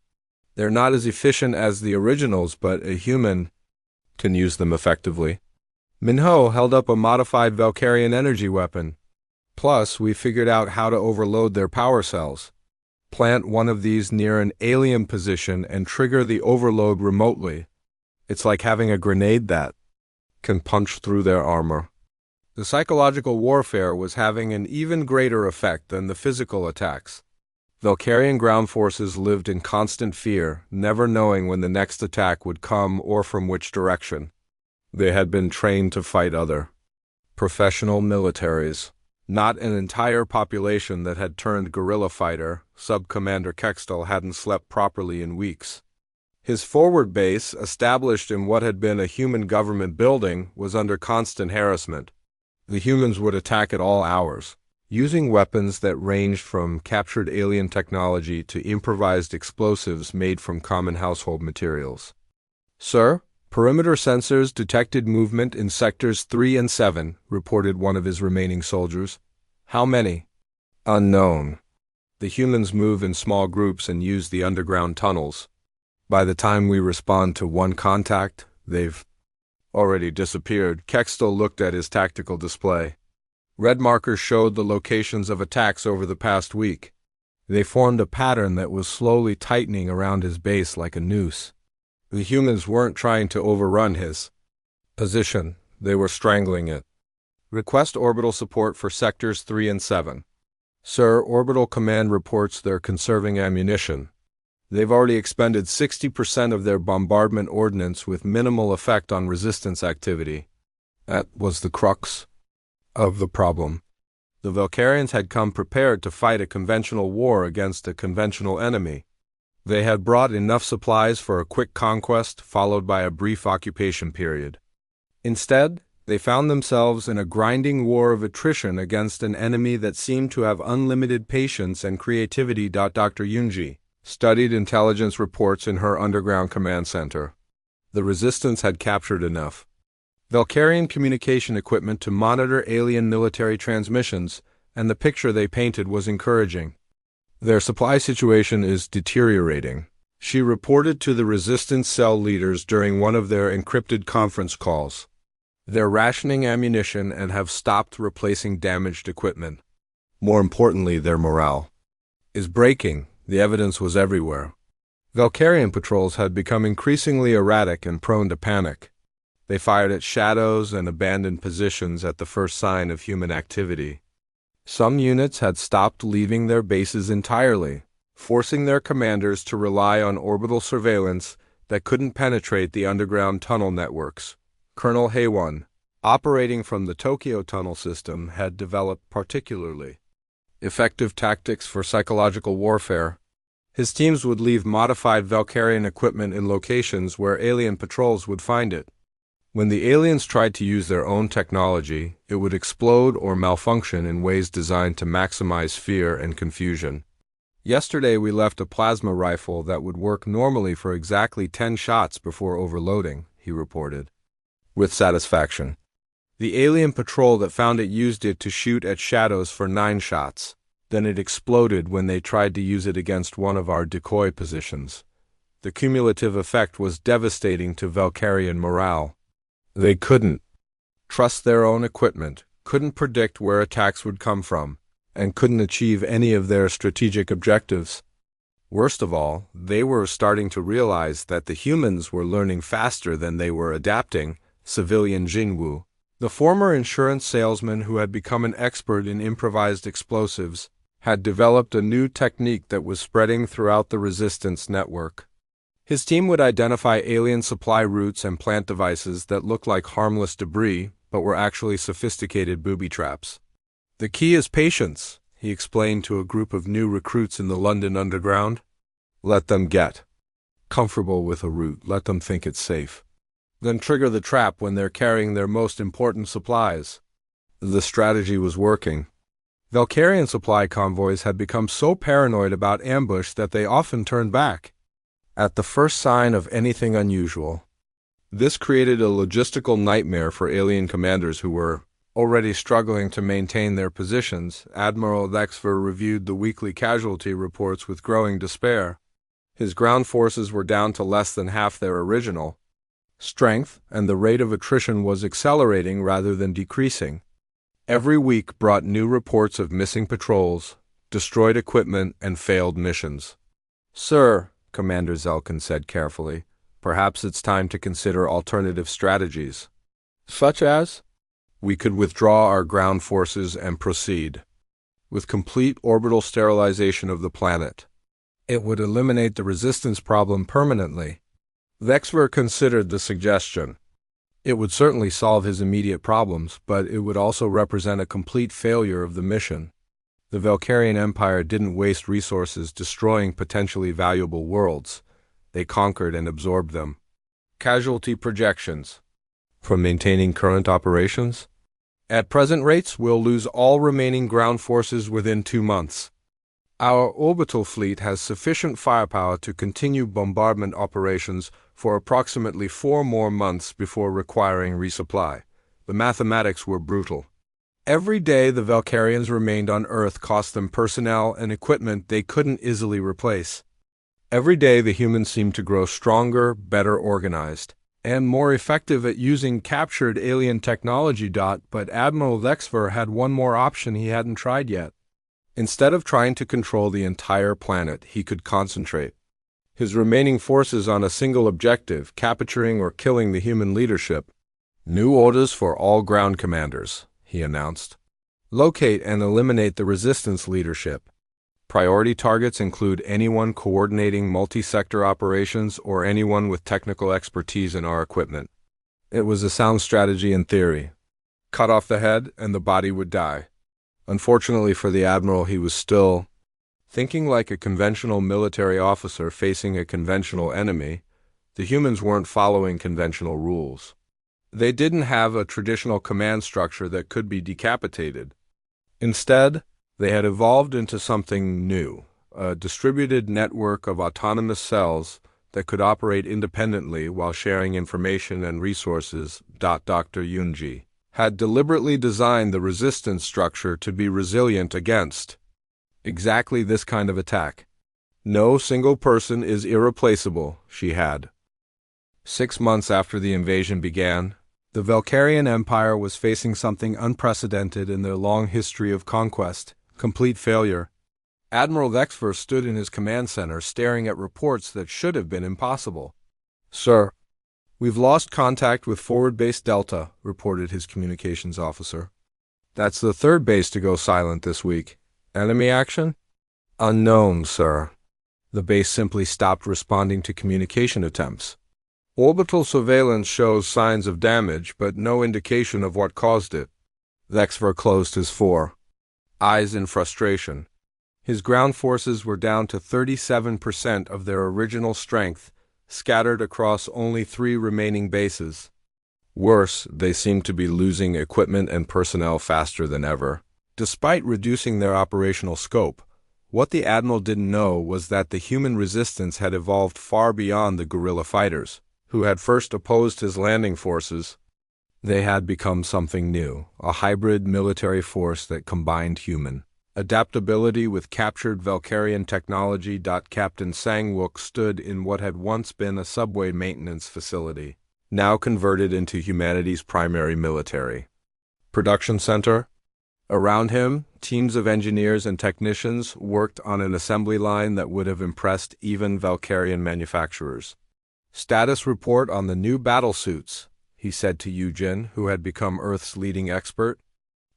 They're not as efficient as the originals, but a human can use them effectively. Minho held up a modified Valkyrian energy weapon. Plus, we figured out how to overload their power cells. Plant one of these near an alien position and trigger the overload remotely. It's like having a grenade that can punch through their armor. The psychological warfare was having an even greater effect than the physical attacks. Valkyrian ground forces lived in constant fear, never knowing when the next attack would come or from which direction. They had been trained to fight other professional militaries, not an entire population that had turned guerrilla fighter. Sub-Commander Kextel hadn't slept properly in weeks. His forward base, established in what had been a human government building, was under constant harassment. The humans would attack at all hours. using weapons that ranged from captured alien technology to improvised explosives made from common household materials. "Sir, perimeter sensors detected movement in sectors 3 and 7, reported one of his remaining soldiers. "How many?" "Unknown. The humans move in small groups and use the underground tunnels. By the time we respond to one contact, they've already disappeared." Kextel looked at his tactical display. Red markers showed the locations of attacks over the past week. They formed a pattern that was slowly tightening around his base like a noose. The humans weren't trying to overrun his position, they were strangling it. "Request orbital support for sectors 3 and 7. "Sir, Orbital Command reports they're conserving ammunition. They've already expended 60% of their bombardment ordnance with minimal effect on resistance activity." That was the crux of the problem. The Valkyrians had come prepared to fight a conventional war against a conventional enemy. They had brought enough supplies for a quick conquest followed by a brief occupation period. Instead, they found themselves in a grinding war of attrition against an enemy that seemed to have unlimited patience and creativity. Dr. Yunji studied intelligence reports in her underground command center. The resistance had captured enough Valkyrian communication equipment to monitor alien military transmissions, and the picture they painted was encouraging. "Their supply situation is deteriorating," she reported to the resistance cell leaders during one of their encrypted conference calls. "They're rationing ammunition and have stopped replacing damaged equipment. More importantly, their morale is breaking." The evidence was everywhere. Valkyrian patrols had become increasingly erratic and prone to panic. They fired at shadows and abandoned positions at the first sign of human activity. Some units had stopped leaving their bases entirely, forcing their commanders to rely on orbital surveillance that couldn't penetrate the underground tunnel networks. Colonel Haewon, operating from the Tokyo tunnel system, had developed particularly effective tactics for psychological warfare. His teams would leave modified Valkyrian equipment in locations where alien patrols would find it. When the aliens tried to use their own technology, it would explode or malfunction in ways designed to maximize fear and confusion. "Yesterday we left a plasma rifle that would work normally for exactly 10 shots before overloading," he reported with satisfaction. "The alien patrol that found it used it to shoot at shadows for 9 shots. Then it exploded when they tried to use it against one of our decoy positions. The cumulative effect was devastating to Valkyrian morale. They couldn't trust their own equipment, couldn't predict where attacks would come from, and couldn't achieve any of their strategic objectives. Worst of all, they were starting to realize that the humans were learning faster than they were adapting." Civilian Jinwoo, the former insurance salesman who had become an expert in improvised explosives, had developed a new technique that was spreading throughout the resistance network. His team would identify alien supply routes and plant devices that looked like harmless debris but were actually sophisticated booby traps. "The key is patience," he explained to a group of new recruits in the London Underground. "Let them get comfortable with a route, let them think it's safe. Then trigger the trap when they're carrying their most important supplies." The strategy was working. Valkyrian supply convoys had become so paranoid about ambush that they often turned back at the first sign of anything unusual. This created a logistical nightmare for alien commanders who were already struggling to maintain their positions. Admiral Lexver reviewed the weekly casualty reports with growing despair. His ground forces were down to less than half their original strength, and the rate of attrition was accelerating rather than decreasing. Every week brought new reports of missing patrols, destroyed equipment, and failed missions. "Sir," Commander Zelkin said carefully, "perhaps it's time to consider alternative strategies." "Such as?" "We could withdraw our ground forces and proceed with complete orbital sterilization of the planet. It would eliminate the resistance problem permanently." Vexver considered the suggestion. It would certainly solve his immediate problems, but it would also represent a complete failure of the mission. The Valkyrian Empire didn't waste resources destroying potentially valuable worlds. They conquered and absorbed them. "Casualty projections from maintaining current operations?" At present rates, we'll lose all remaining ground forces within 2 months. Our orbital fleet has sufficient firepower to continue bombardment operations for approximately 4 more months before requiring resupply. The mathematics were brutal. Every day the Valkyrians remained on Earth cost them personnel and equipment they couldn't easily replace. Every day the humans seemed to grow stronger, better organized, and more effective at using captured alien technology. But Admiral Lexver had one more option he hadn't tried yet. Instead of trying to control the entire planet, he could concentrate his remaining forces on a single objective, capturing or killing the human leadership. New orders for all ground commanders, he announced. Locate and eliminate the resistance leadership. Priority targets include anyone coordinating multi-sector operations or anyone with technical expertise in our equipment. It was a sound strategy in theory. Cut off the head and the body would die. Unfortunately for the Admiral, he was still thinking like a conventional military officer facing a conventional enemy. The humans weren't following conventional rules. They didn't have a traditional command structure that could be decapitated. Instead, they had evolved into something new, a distributed network of autonomous cells that could operate independently while sharing information and resources. Dr. Yunji had deliberately designed the resistance structure to be resilient against exactly this kind of attack. No single person is irreplaceable, she had. 6 months after the invasion began, the Valkyrian Empire was facing something unprecedented in their long history of conquest, complete failure. Admiral Lexver stood in his command center staring at reports that should have been impossible. "Sir, we've lost contact with forward base Delta," reported his communications officer. "That's the third base to go silent this week. Enemy action?" "Unknown, sir." The base simply stopped responding to communication attempts. Orbital surveillance shows signs of damage, but no indication of what caused it. Lexver closed his eyes in frustration. His ground forces were down to 37% of their original strength, scattered across only 3 remaining bases. Worse, they seemed to be losing equipment and personnel faster than ever. Despite reducing their operational scope, what the Admiral didn't know was that the human resistance had evolved far beyond the guerrilla fighters, who had first opposed his landing forces. They had become something new, a hybrid military force that combined human adaptability with captured Valkyrian technology. Captain Sang-wook stood in what had once been a subway maintenance facility, now converted into humanity's primary military production center. Around him, teams of engineers and technicians worked on an assembly line that would have impressed even Valkyrian manufacturers. "Status report on the new battlesuits," he said to Yujin, who had become Earth's leading expert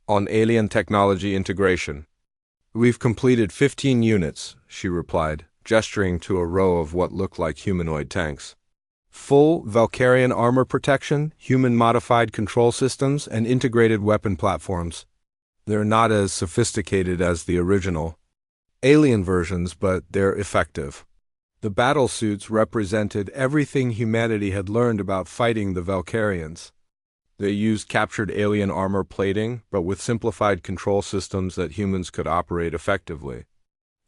on alien technology integration. "We've completed 15 units, she replied, gesturing to a row of what looked like humanoid tanks. Full Valkyrian armor protection, human-modified control systems, and integrated weapon platforms. They're not as sophisticated as the original alien versions, but they're effective." The battlesuits represented everything humanity had learned about fighting the Valkyrians. They used captured alien armor plating, but with simplified control systems that humans could operate effectively.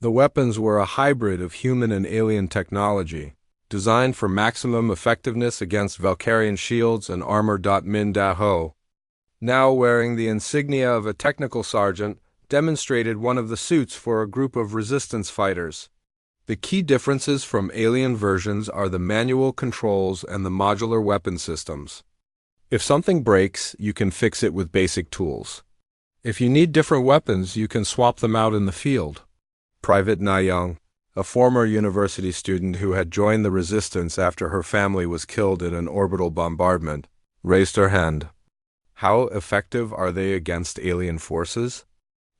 The weapons were a hybrid of human and alien technology, designed for maximum effectiveness against Valkyrian shields and armor. Min Da-ho, now wearing the insignia of a technical sergeant, demonstrated one of the suits for a group of resistance fighters. The key differences from alien versions are the manual controls and the modular weapon systems. If something breaks, you can fix it with basic tools. If you need different weapons, you can swap them out in the field. Private Na Young, a former university student who had joined the resistance after her family was killed in an orbital bombardment, raised her hand. "How effective are they against alien forces?"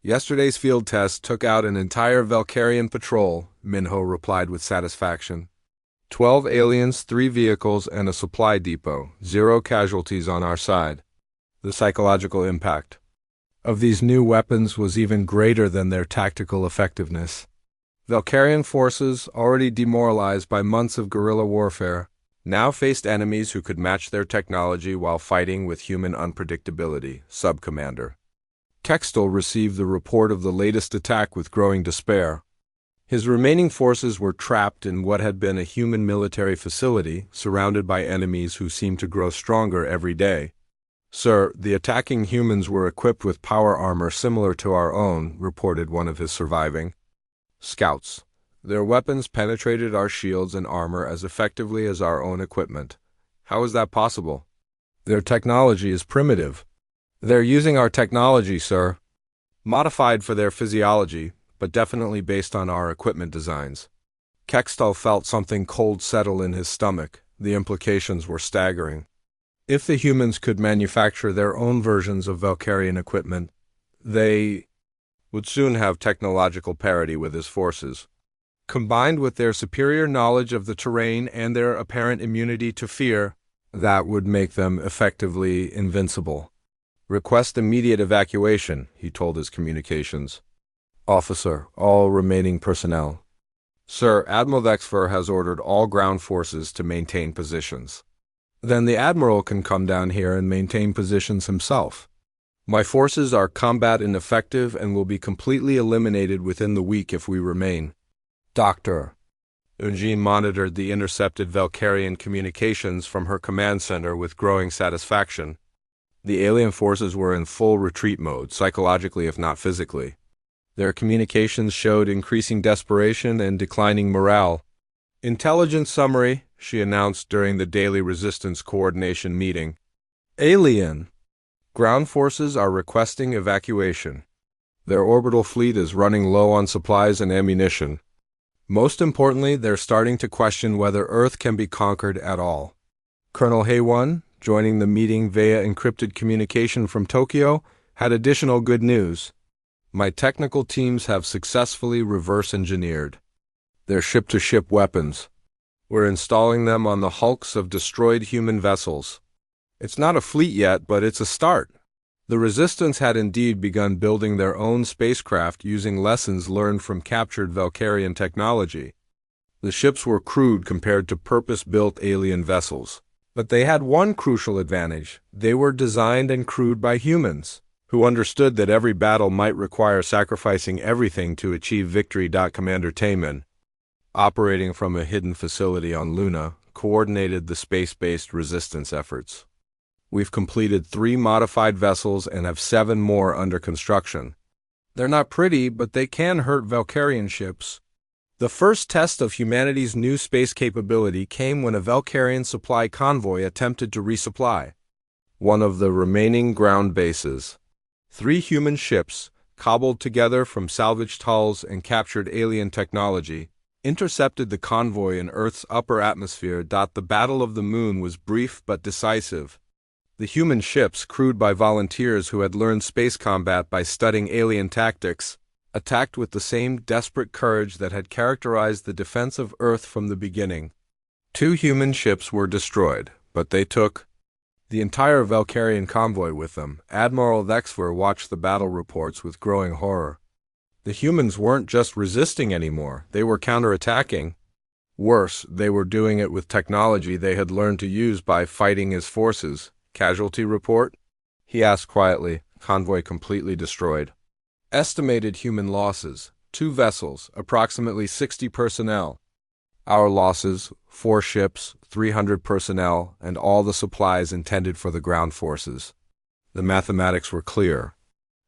"Yesterday's field test took out an entire Valkyrian patrol," Minho replied with satisfaction. 12 aliens, 3 vehicles, and a supply depot. 0 casualties on our side. The psychological impact of these new weapons was even greater than their tactical effectiveness. Valkyrian forces, already demoralized by months of guerrilla warfare, now faced enemies who could match their technology while fighting with human unpredictability. Sub-Commander Kextel received the report of the latest attack with growing despair. His remaining forces were trapped in what had been a human military facility, surrounded by enemies who seemed to grow stronger every day. Sir, the attacking humans were equipped with power armor similar to our own, reported one of his surviving scouts. Their weapons penetrated our shields and armor as effectively as our own equipment. How is that possible? Their technology is primitive. They're using our technology, sir. Modified for their physiology, but definitely based on our equipment designs. Kextel felt something cold settle in his stomach. The implications were staggering. If the humans could manufacture their own versions of Valkyrian equipment, they would soon have technological parity with his forces. Combined with their superior knowledge of the terrain and their apparent immunity to fear, that would make them effectively invincible. Request immediate evacuation, he told his communications. Officer, all remaining personnel. Sir, Admiral Vexfer has ordered all ground forces to maintain positions. Then the Admiral can come down here and maintain positions himself. My forces are combat ineffective and will be completely eliminated within the week if we remain. Doctor. Eugene monitored the intercepted Valkyrian communications from her command center with growing satisfaction. The alien forces were in full retreat mode, psychologically if not physically. Their communications showed increasing desperation and declining morale. Intelligence summary, she announced during the daily resistance coordination meeting. Alien. Ground forces are requesting evacuation. Their orbital fleet is running low on supplies and ammunition. Most importantly, they're starting to question whether Earth can be conquered at all. Colonel Haywon, joining the meeting via encrypted communication from Tokyo, had additional good news. My technical teams have successfully reverse-engineered their ship-to-ship weapons. We're installing them on the hulks of destroyed human vessels. It's not a fleet yet, but it's a start. The Resistance had indeed begun building their own spacecraft using lessons learned from captured Valkyrian technology. The ships were crude compared to purpose-built alien vessels. But they had one crucial advantage. They were designed and crewed by humans, who understood that every battle might require sacrificing everything to achieve victory. Commander Taemin, operating from a hidden facility on Luna, coordinated the space-based resistance efforts. We've completed 3 modified vessels and have 7 more under construction. They're not pretty, but they can hurt Valkyrian ships. The first test of humanity's new space capability came when a Valkyrian supply convoy attempted to resupply one of the remaining ground bases. 3 human ships, cobbled together from salvaged hulls and captured alien technology, intercepted the convoy in Earth's upper atmosphere. The Battle of the Moon was brief but decisive. The human ships, crewed by volunteers who had learned space combat by studying alien tactics, attacked with the same desperate courage that had characterized the defense of Earth from the beginning. 2 human ships were destroyed, but they took the entire Valkyrian convoy with them. Admiral Vexfer watched the battle reports with growing horror. The humans weren't just resisting anymore, they were counterattacking. Worse, they were doing it with technology they had learned to use by fighting his forces. Casualty report? He asked quietly, convoy completely destroyed. Estimated human losses, 2 vessels, approximately 60 personnel. Our losses, 4 ships, 300 personnel, and all the supplies intended for the ground forces. The mathematics were clear.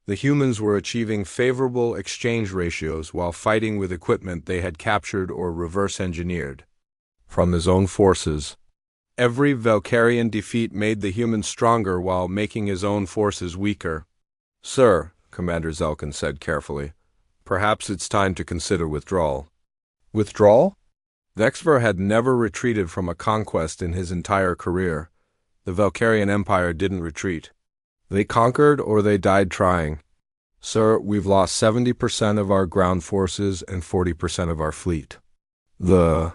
The humans were achieving favorable exchange ratios while fighting with equipment they had captured or reverse-engineered from his own forces. Every Valkyrian defeat made the humans stronger while making his own forces weaker. Sir, Commander Zelkin said carefully, perhaps it's time to consider withdrawal. Withdrawal? Vexver had never retreated from a conquest in his entire career. The Valkyrian Empire didn't retreat. They conquered or they died trying. Sir, we've lost 70% of our ground forces and 40% of our fleet. The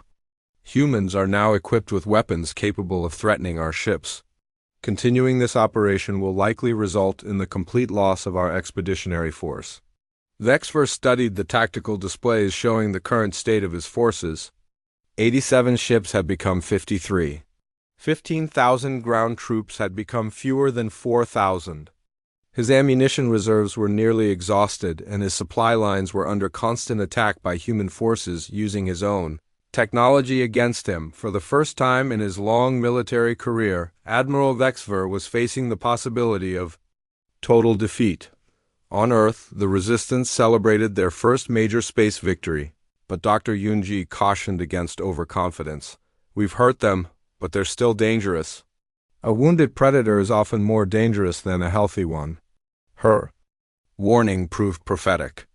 humans are now equipped with weapons capable of threatening our ships. Continuing this operation will likely result in the complete loss of our expeditionary force. Vexver studied the tactical displays showing the current state of his forces. 87 ships had become 53. 15,000 ground troops had become fewer than 4,000. His ammunition reserves were nearly exhausted, and his supply lines were under constant attack by human forces using his own technology against him. For the first time in his long military career, Admiral Vexver was facing the possibility of total defeat. On Earth, the Resistance celebrated their first major space victory, but Dr. Yunji cautioned against overconfidence. We've hurt them, but they're still dangerous. A wounded predator is often more dangerous than a healthy one. Her warning proved prophetic.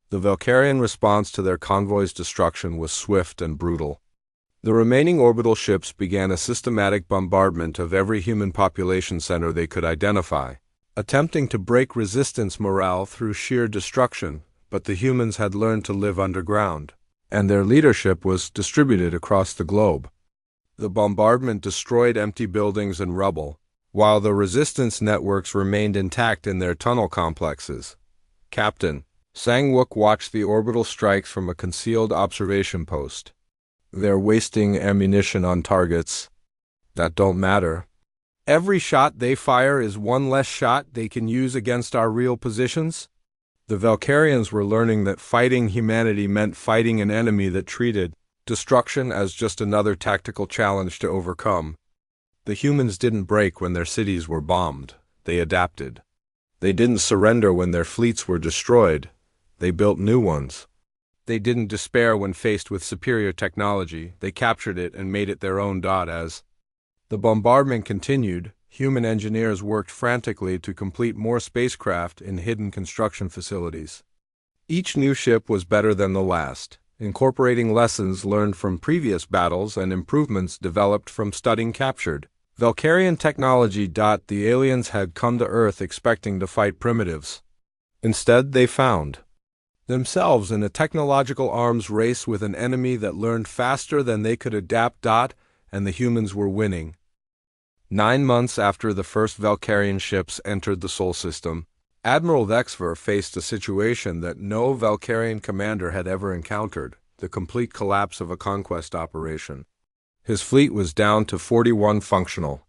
The Valkyrian response to their convoy's destruction was swift and brutal. The remaining orbital ships began a systematic bombardment of every human population center they could identify, attempting to break resistance morale through sheer destruction, but the humans had learned to live underground, and their leadership was distributed across the globe. The bombardment destroyed empty buildings and rubble, while the resistance networks remained intact in their tunnel complexes. Captain Sang-wook watched the orbital strikes from a concealed observation post. They're wasting ammunition on targets that don't matter. Every shot they fire is one less shot they can use against our real positions. The Valkyrians were learning that fighting humanity meant fighting an enemy that treated destruction as just another tactical challenge to overcome. The humans didn't break when their cities were bombed. They adapted. They didn't surrender when their fleets were destroyed. They built new ones. They didn't despair when faced with superior technology. They captured it and made it their own. As the bombardment continued, human engineers worked frantically to complete more spacecraft in hidden construction facilities. Each new ship was better than the last, incorporating lessons learned from previous battles and improvements developed from studying captured Valkyrian technology. The aliens had come to Earth expecting to fight primitives. Instead, they found themselves in a technological arms race with an enemy that learned faster than they could adapt. And the humans were winning. 9 months after the first Valkyrian ships entered the Sol system, Admiral Vexver faced a situation that no Valkyrian commander had ever encountered: the complete collapse of a conquest operation. His fleet was down to 41 functional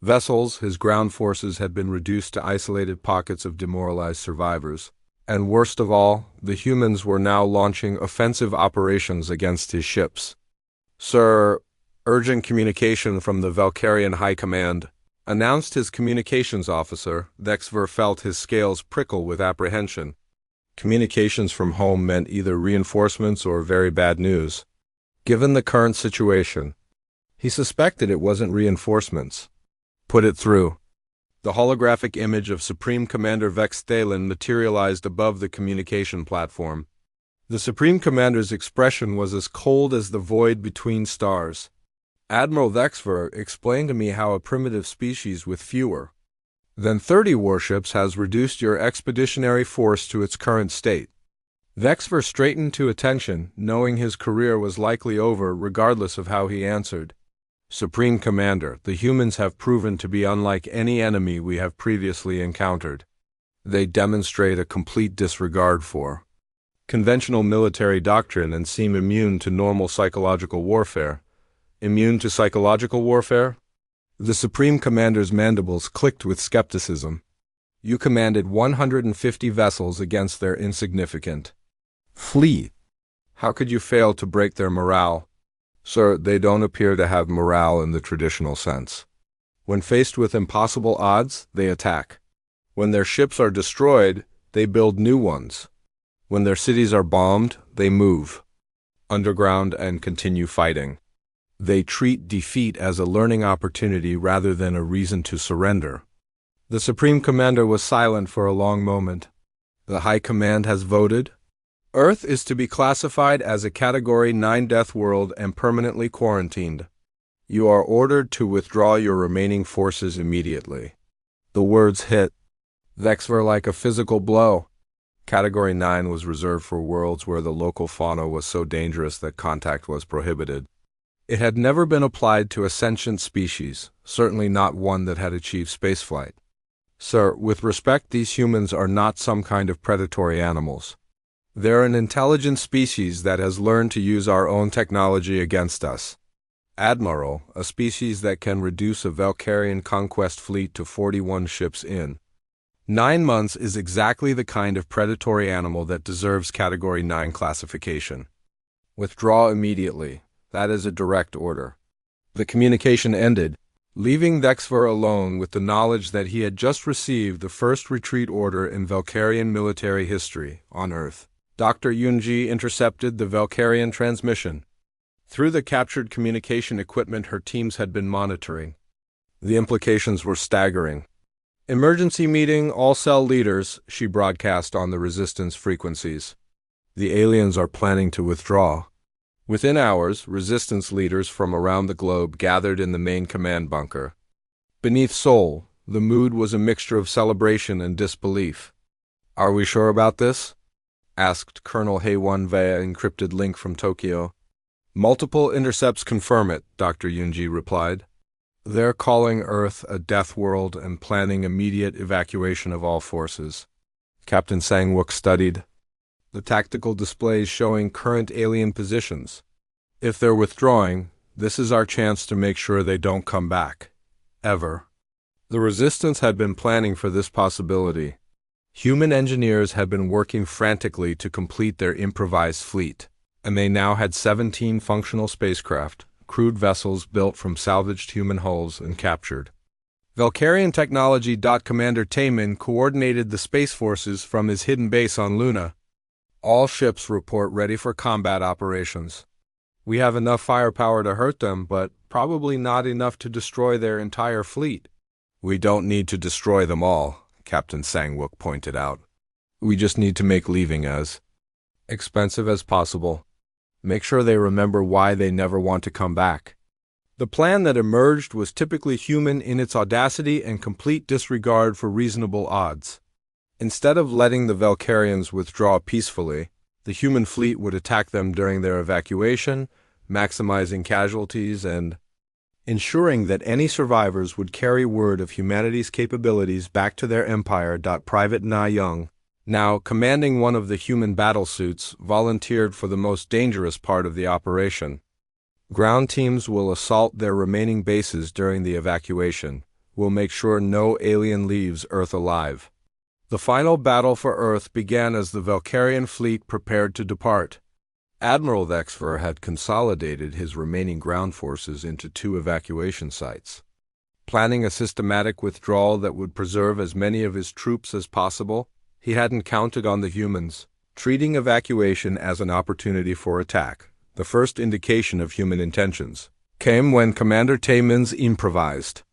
vessels. His ground forces had been reduced to isolated pockets of demoralized survivors. And worst of all, the humans were now launching offensive operations against his ships. "Sir," urgent communication from the Valkyrian High Command announced his communications officer. Vexver felt his scales prickle with apprehension. Communications from home meant either reinforcements or very bad news. Given the current situation, he suspected it wasn't reinforcements. "Put it through." The holographic image of Supreme Commander Vex Thalen materialized above the communication platform. The Supreme Commander's expression was as cold as the void between stars. "Admiral Vexver explained to me how a primitive species with fewer than 30 warships has reduced your expeditionary force to its current state." Vexver straightened to attention, knowing his career was likely over regardless of how he answered. "Supreme Commander, the humans have proven to be unlike any enemy we have previously encountered. They demonstrate a complete disregard for conventional military doctrine and seem immune to normal psychological warfare." Immune to psychological warfare? The Supreme Commander's mandibles clicked with skepticism. "You commanded 150 vessels against their insignificant fleet. How could you fail to break their morale?" "Sir, they don't appear to have morale in the traditional sense. When faced with impossible odds, they attack. When their ships are destroyed, they build new ones. When their cities are bombed, they move underground and continue fighting. They treat defeat as a learning opportunity rather than a reason to surrender." The Supreme Commander was silent for a long moment. "The High Command has voted. Earth is to be classified as a Category 9 death world and permanently quarantined. You are ordered to withdraw your remaining forces immediately." The words hit Vexver like a physical blow. Category 9 was reserved for worlds where the local fauna was so dangerous that contact was prohibited. It had never been applied to a sentient species, certainly not one that had achieved spaceflight. "Sir, with respect, these humans are not some kind of predatory animals. They're an intelligent species that has learned to use our own technology against us. Admiral, a species that can reduce a Valkyrian conquest fleet to 41 ships in 9 months, is exactly the kind of predatory animal that deserves Category 9 classification. Withdraw immediately. That is a direct order. The communication ended, leaving Dexver alone with the knowledge that he had just received the first retreat order in Valkyrian military history on Earth. Dr. Yunji intercepted the Valkyrian transmission through the captured communication equipment her teams had been monitoring. The implications were staggering. "Emergency meeting, all cell leaders," she broadcast on the resistance frequencies. "The aliens are planning to withdraw." Within hours, resistance leaders from around the globe gathered in the main command bunker. Beneath Seoul, the mood was a mixture of celebration and disbelief. "Are we sure about this?" asked Colonel Haewon via encrypted link from Tokyo. "Multiple intercepts confirm it," Dr. Yunji replied. "They're calling Earth a death world and planning immediate evacuation of all forces." Captain Sang-wook studied the tactical displays showing current alien positions. "If they're withdrawing, this is our chance to make sure they don't come back. Ever." The resistance had been planning for this possibility. Human engineers had been working frantically to complete their improvised fleet, and they now had 17 functional spacecraft, crewed vessels built from salvaged human hulls and captured. Valkyrian technology. Commander Taemin coordinated the space forces from his hidden base on Luna. "All ships report ready for combat operations. We have enough firepower to hurt them, but probably not enough to destroy their entire fleet." "We don't need to destroy them all," Captain Sang-wook pointed out. "We just need to make leaving as expensive as possible. Make sure they remember why they never want to come back." The plan that emerged was typically human in its audacity and complete disregard for reasonable odds. Instead of letting the Valkyrians withdraw peacefully, the human fleet would attack them during their evacuation, maximizing casualties and ensuring that any survivors would carry word of humanity's capabilities back to their empire. Private Na Young, now commanding one of the human battlesuits, volunteered for the most dangerous part of the operation. "Ground teams will assault their remaining bases during the evacuation. We'll make sure no alien leaves Earth alive." The final battle for Earth began as the Valkyrian fleet prepared to depart. Admiral Dexver had consolidated his remaining ground forces into 2 evacuation sites, planning a systematic withdrawal that would preserve as many of his troops as possible. He hadn't counted on the humans, treating evacuation as an opportunity for attack. The first indication of human intentions came when Commander Taemin's improvised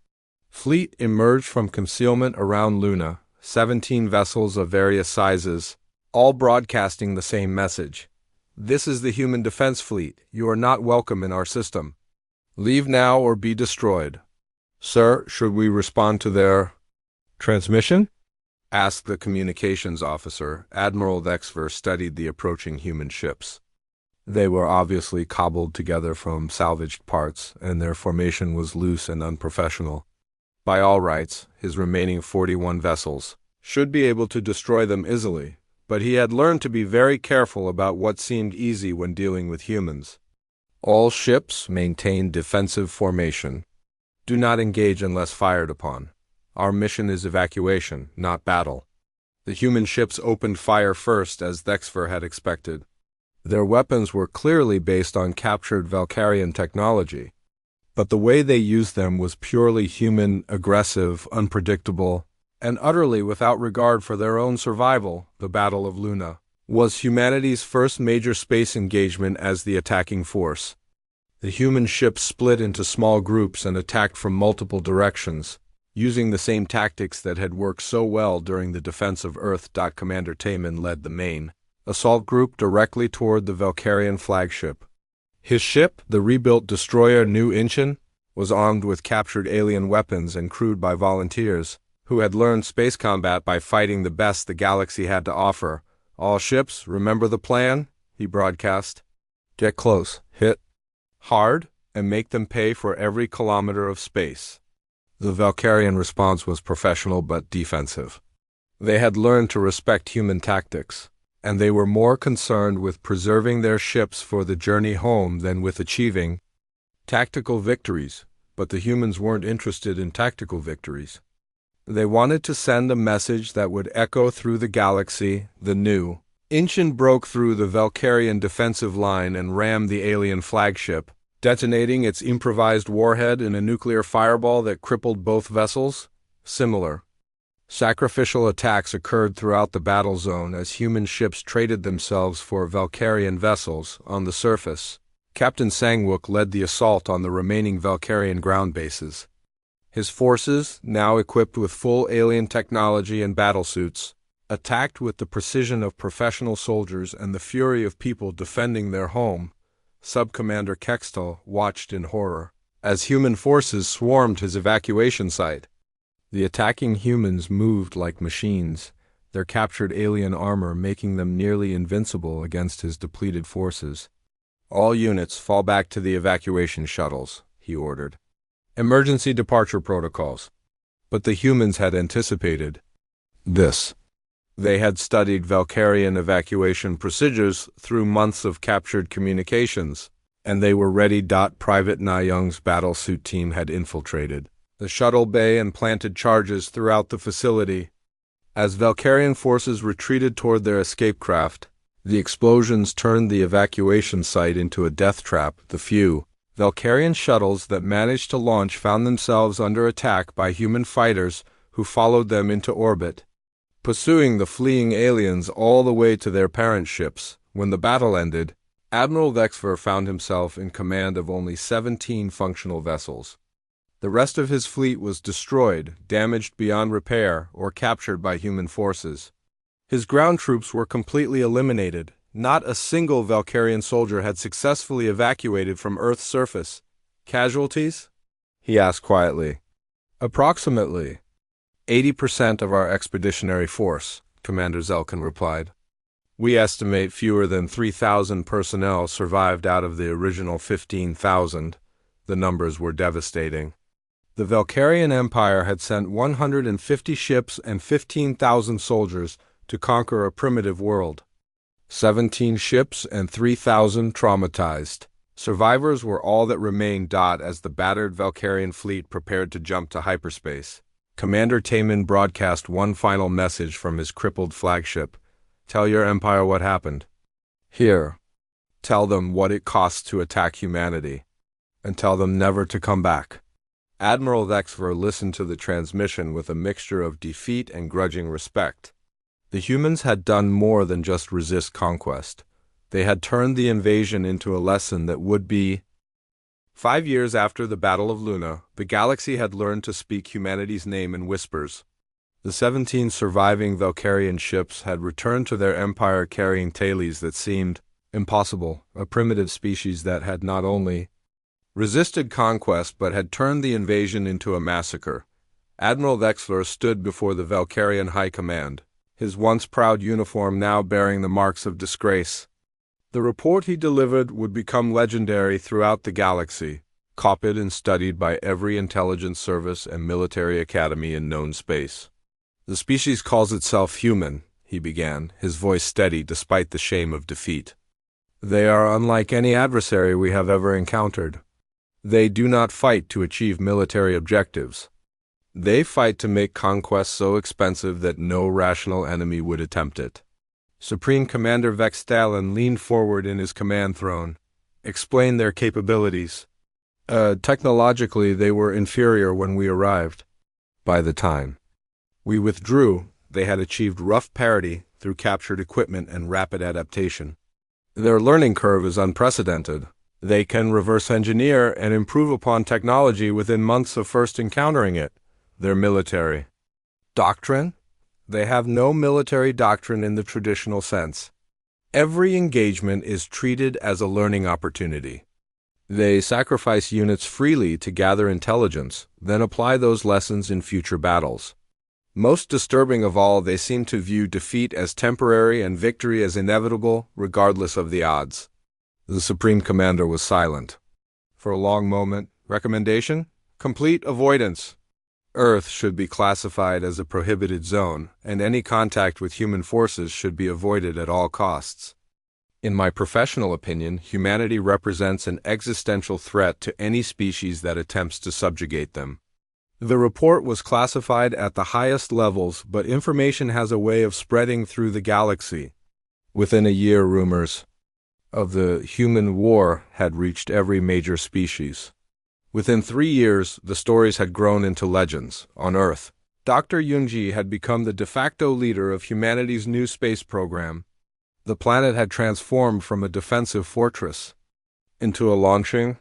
fleet emerged from concealment around Luna, 17 vessels of various sizes, all broadcasting the same message. "This is the human defense fleet. You are not welcome in our system. Leave now or be destroyed." "Sir, should we respond to their transmission?" asked the communications officer. Admiral Dexver studied the approaching human ships. They were obviously cobbled together from salvaged parts, and their formation was loose and unprofessional. By all rights, his remaining 41 vessels should be able to destroy them easily, but he had learned to be very careful about what seemed easy when dealing with humans. "All ships maintain defensive formation. Do not engage unless fired upon. Our mission is evacuation, not battle." The human ships opened fire first, as Dexver had expected. Their weapons were clearly based on captured Valkyrian technology, but the way they used them was purely human, aggressive, unpredictable, and utterly without regard for their own survival. The Battle of Luna was humanity's first major space engagement as the attacking force. The human ships split into small groups and attacked from multiple directions, using the same tactics that had worked so well during the defense of Earth. Commander Taemin led the main assault group directly toward the Valkyrian flagship. His ship, the rebuilt destroyer New Incheon, was armed with captured alien weapons and crewed by volunteers who had learned space combat by fighting the best the galaxy had to offer. "All ships, remember the plan," he broadcast. "Get close, hit hard, and make them pay for every kilometer of space." The Valkyrian response was professional but defensive. They had learned to respect human tactics, and they were more concerned with preserving their ships for the journey home than with achieving Tactical victories, but the humans weren't interested in tactical victories. They wanted to send a message that would echo through the galaxy. The new Inchin broke through the Valkyrian defensive line and rammed the alien flagship, detonating its improvised warhead in a nuclear fireball that crippled both vessels. Similar sacrificial attacks occurred throughout the battle zone as human ships traded themselves for Valkyrian vessels on the surface. Captain Sangwook led the assault on the remaining Valkyrian ground bases. His forces, now equipped with full alien technology and battlesuits, attacked with the precision of professional soldiers and the fury of people defending their home. Sub-Commander Kextal watched in horror as human forces swarmed his evacuation site. The attacking humans moved like machines, their captured alien armor making them nearly invincible against his depleted forces. "All units fall back to the evacuation shuttles," he ordered. "Emergency departure protocols." But the humans had anticipated this. They had studied Valkyrian evacuation procedures through months of captured communications, and they were ready. Private Na Young's battlesuit team had infiltrated the shuttle bay and planted charges throughout the facility. As Valkyrian forces retreated toward their escape craft, the explosions turned the evacuation site into a death trap. The few Valkyrian shuttles that managed to launch found themselves under attack by human fighters who followed them into orbit, pursuing the fleeing aliens all the way to their parent ships. When the battle ended, Admiral Vexfer found himself in command of only 17 functional vessels. The rest of his fleet was destroyed, damaged beyond repair, or captured by human forces. His ground troops were completely eliminated. Not a single Valkyrian soldier had successfully evacuated from Earth's surface. "Casualties?" he asked quietly. "Approximately 80% of our expeditionary force," Commander Zelkin replied. "We estimate fewer than 3,000 personnel survived out of the original 15,000. The numbers were devastating. The Valkyrian Empire had sent 150 ships and 15,000 soldiers to conquer a primitive world. 17 ships and 3,000 traumatized. Survivors were all that remained. As the battered Valkyrian fleet prepared to jump to hyperspace, Commander Taman broadcast one final message from his crippled flagship. "Tell your empire what happened. Here. Tell them what it costs to attack humanity. And tell them never to come back." Admiral Vexfer listened to the transmission with a mixture of defeat and grudging respect. The humans had done more than just resist conquest. They had turned the invasion into a lesson that would be. 5 years after the Battle of Luna, the galaxy had learned to speak humanity's name in whispers. The 17 surviving Valkyrian ships had returned to their empire carrying tales that seemed impossible, a primitive species that had not only resisted conquest but had turned the invasion into a massacre. Admiral Vexler stood before the Valkyrian High Command, his once proud uniform now bearing the marks of disgrace. The report he delivered would become legendary throughout the galaxy, copied and studied by every intelligence service and military academy in known space. "The species calls itself human," he began, his voice steady despite the shame of defeat. "They are unlike any adversary we have ever encountered. They do not fight to achieve military objectives. They fight to make conquest so expensive that no rational enemy would attempt it." Supreme Commander Vextalin leaned forward in his command throne. "Explain their capabilities." Technologically, they were inferior when we arrived. By the time we withdrew, they had achieved rough parity through captured equipment and rapid adaptation. Their learning curve is unprecedented. They can reverse engineer and improve upon technology within months of first encountering it. Their military doctrine? They have no military doctrine in the traditional sense. Every engagement is treated as a learning opportunity. They sacrifice units freely to gather intelligence, then apply those lessons in future battles. Most disturbing of all, they seem to view defeat as temporary and victory as inevitable, regardless of the odds. The Supreme Commander was silent. For a long moment. "Recommendation? Complete avoidance. Earth should be classified as a prohibited zone, and any contact with human forces should be avoided at all costs." In my professional opinion, humanity represents an existential threat to any species that attempts to subjugate them. The report was classified at the highest levels, but information has a way of spreading through the galaxy. Within a year, rumors of the human war had reached every major species. Within 3 years, the stories had grown into legends. On Earth, Dr. Yunji had become the de facto leader of humanity's new space program. The planet had transformed from a defensive fortress into a launching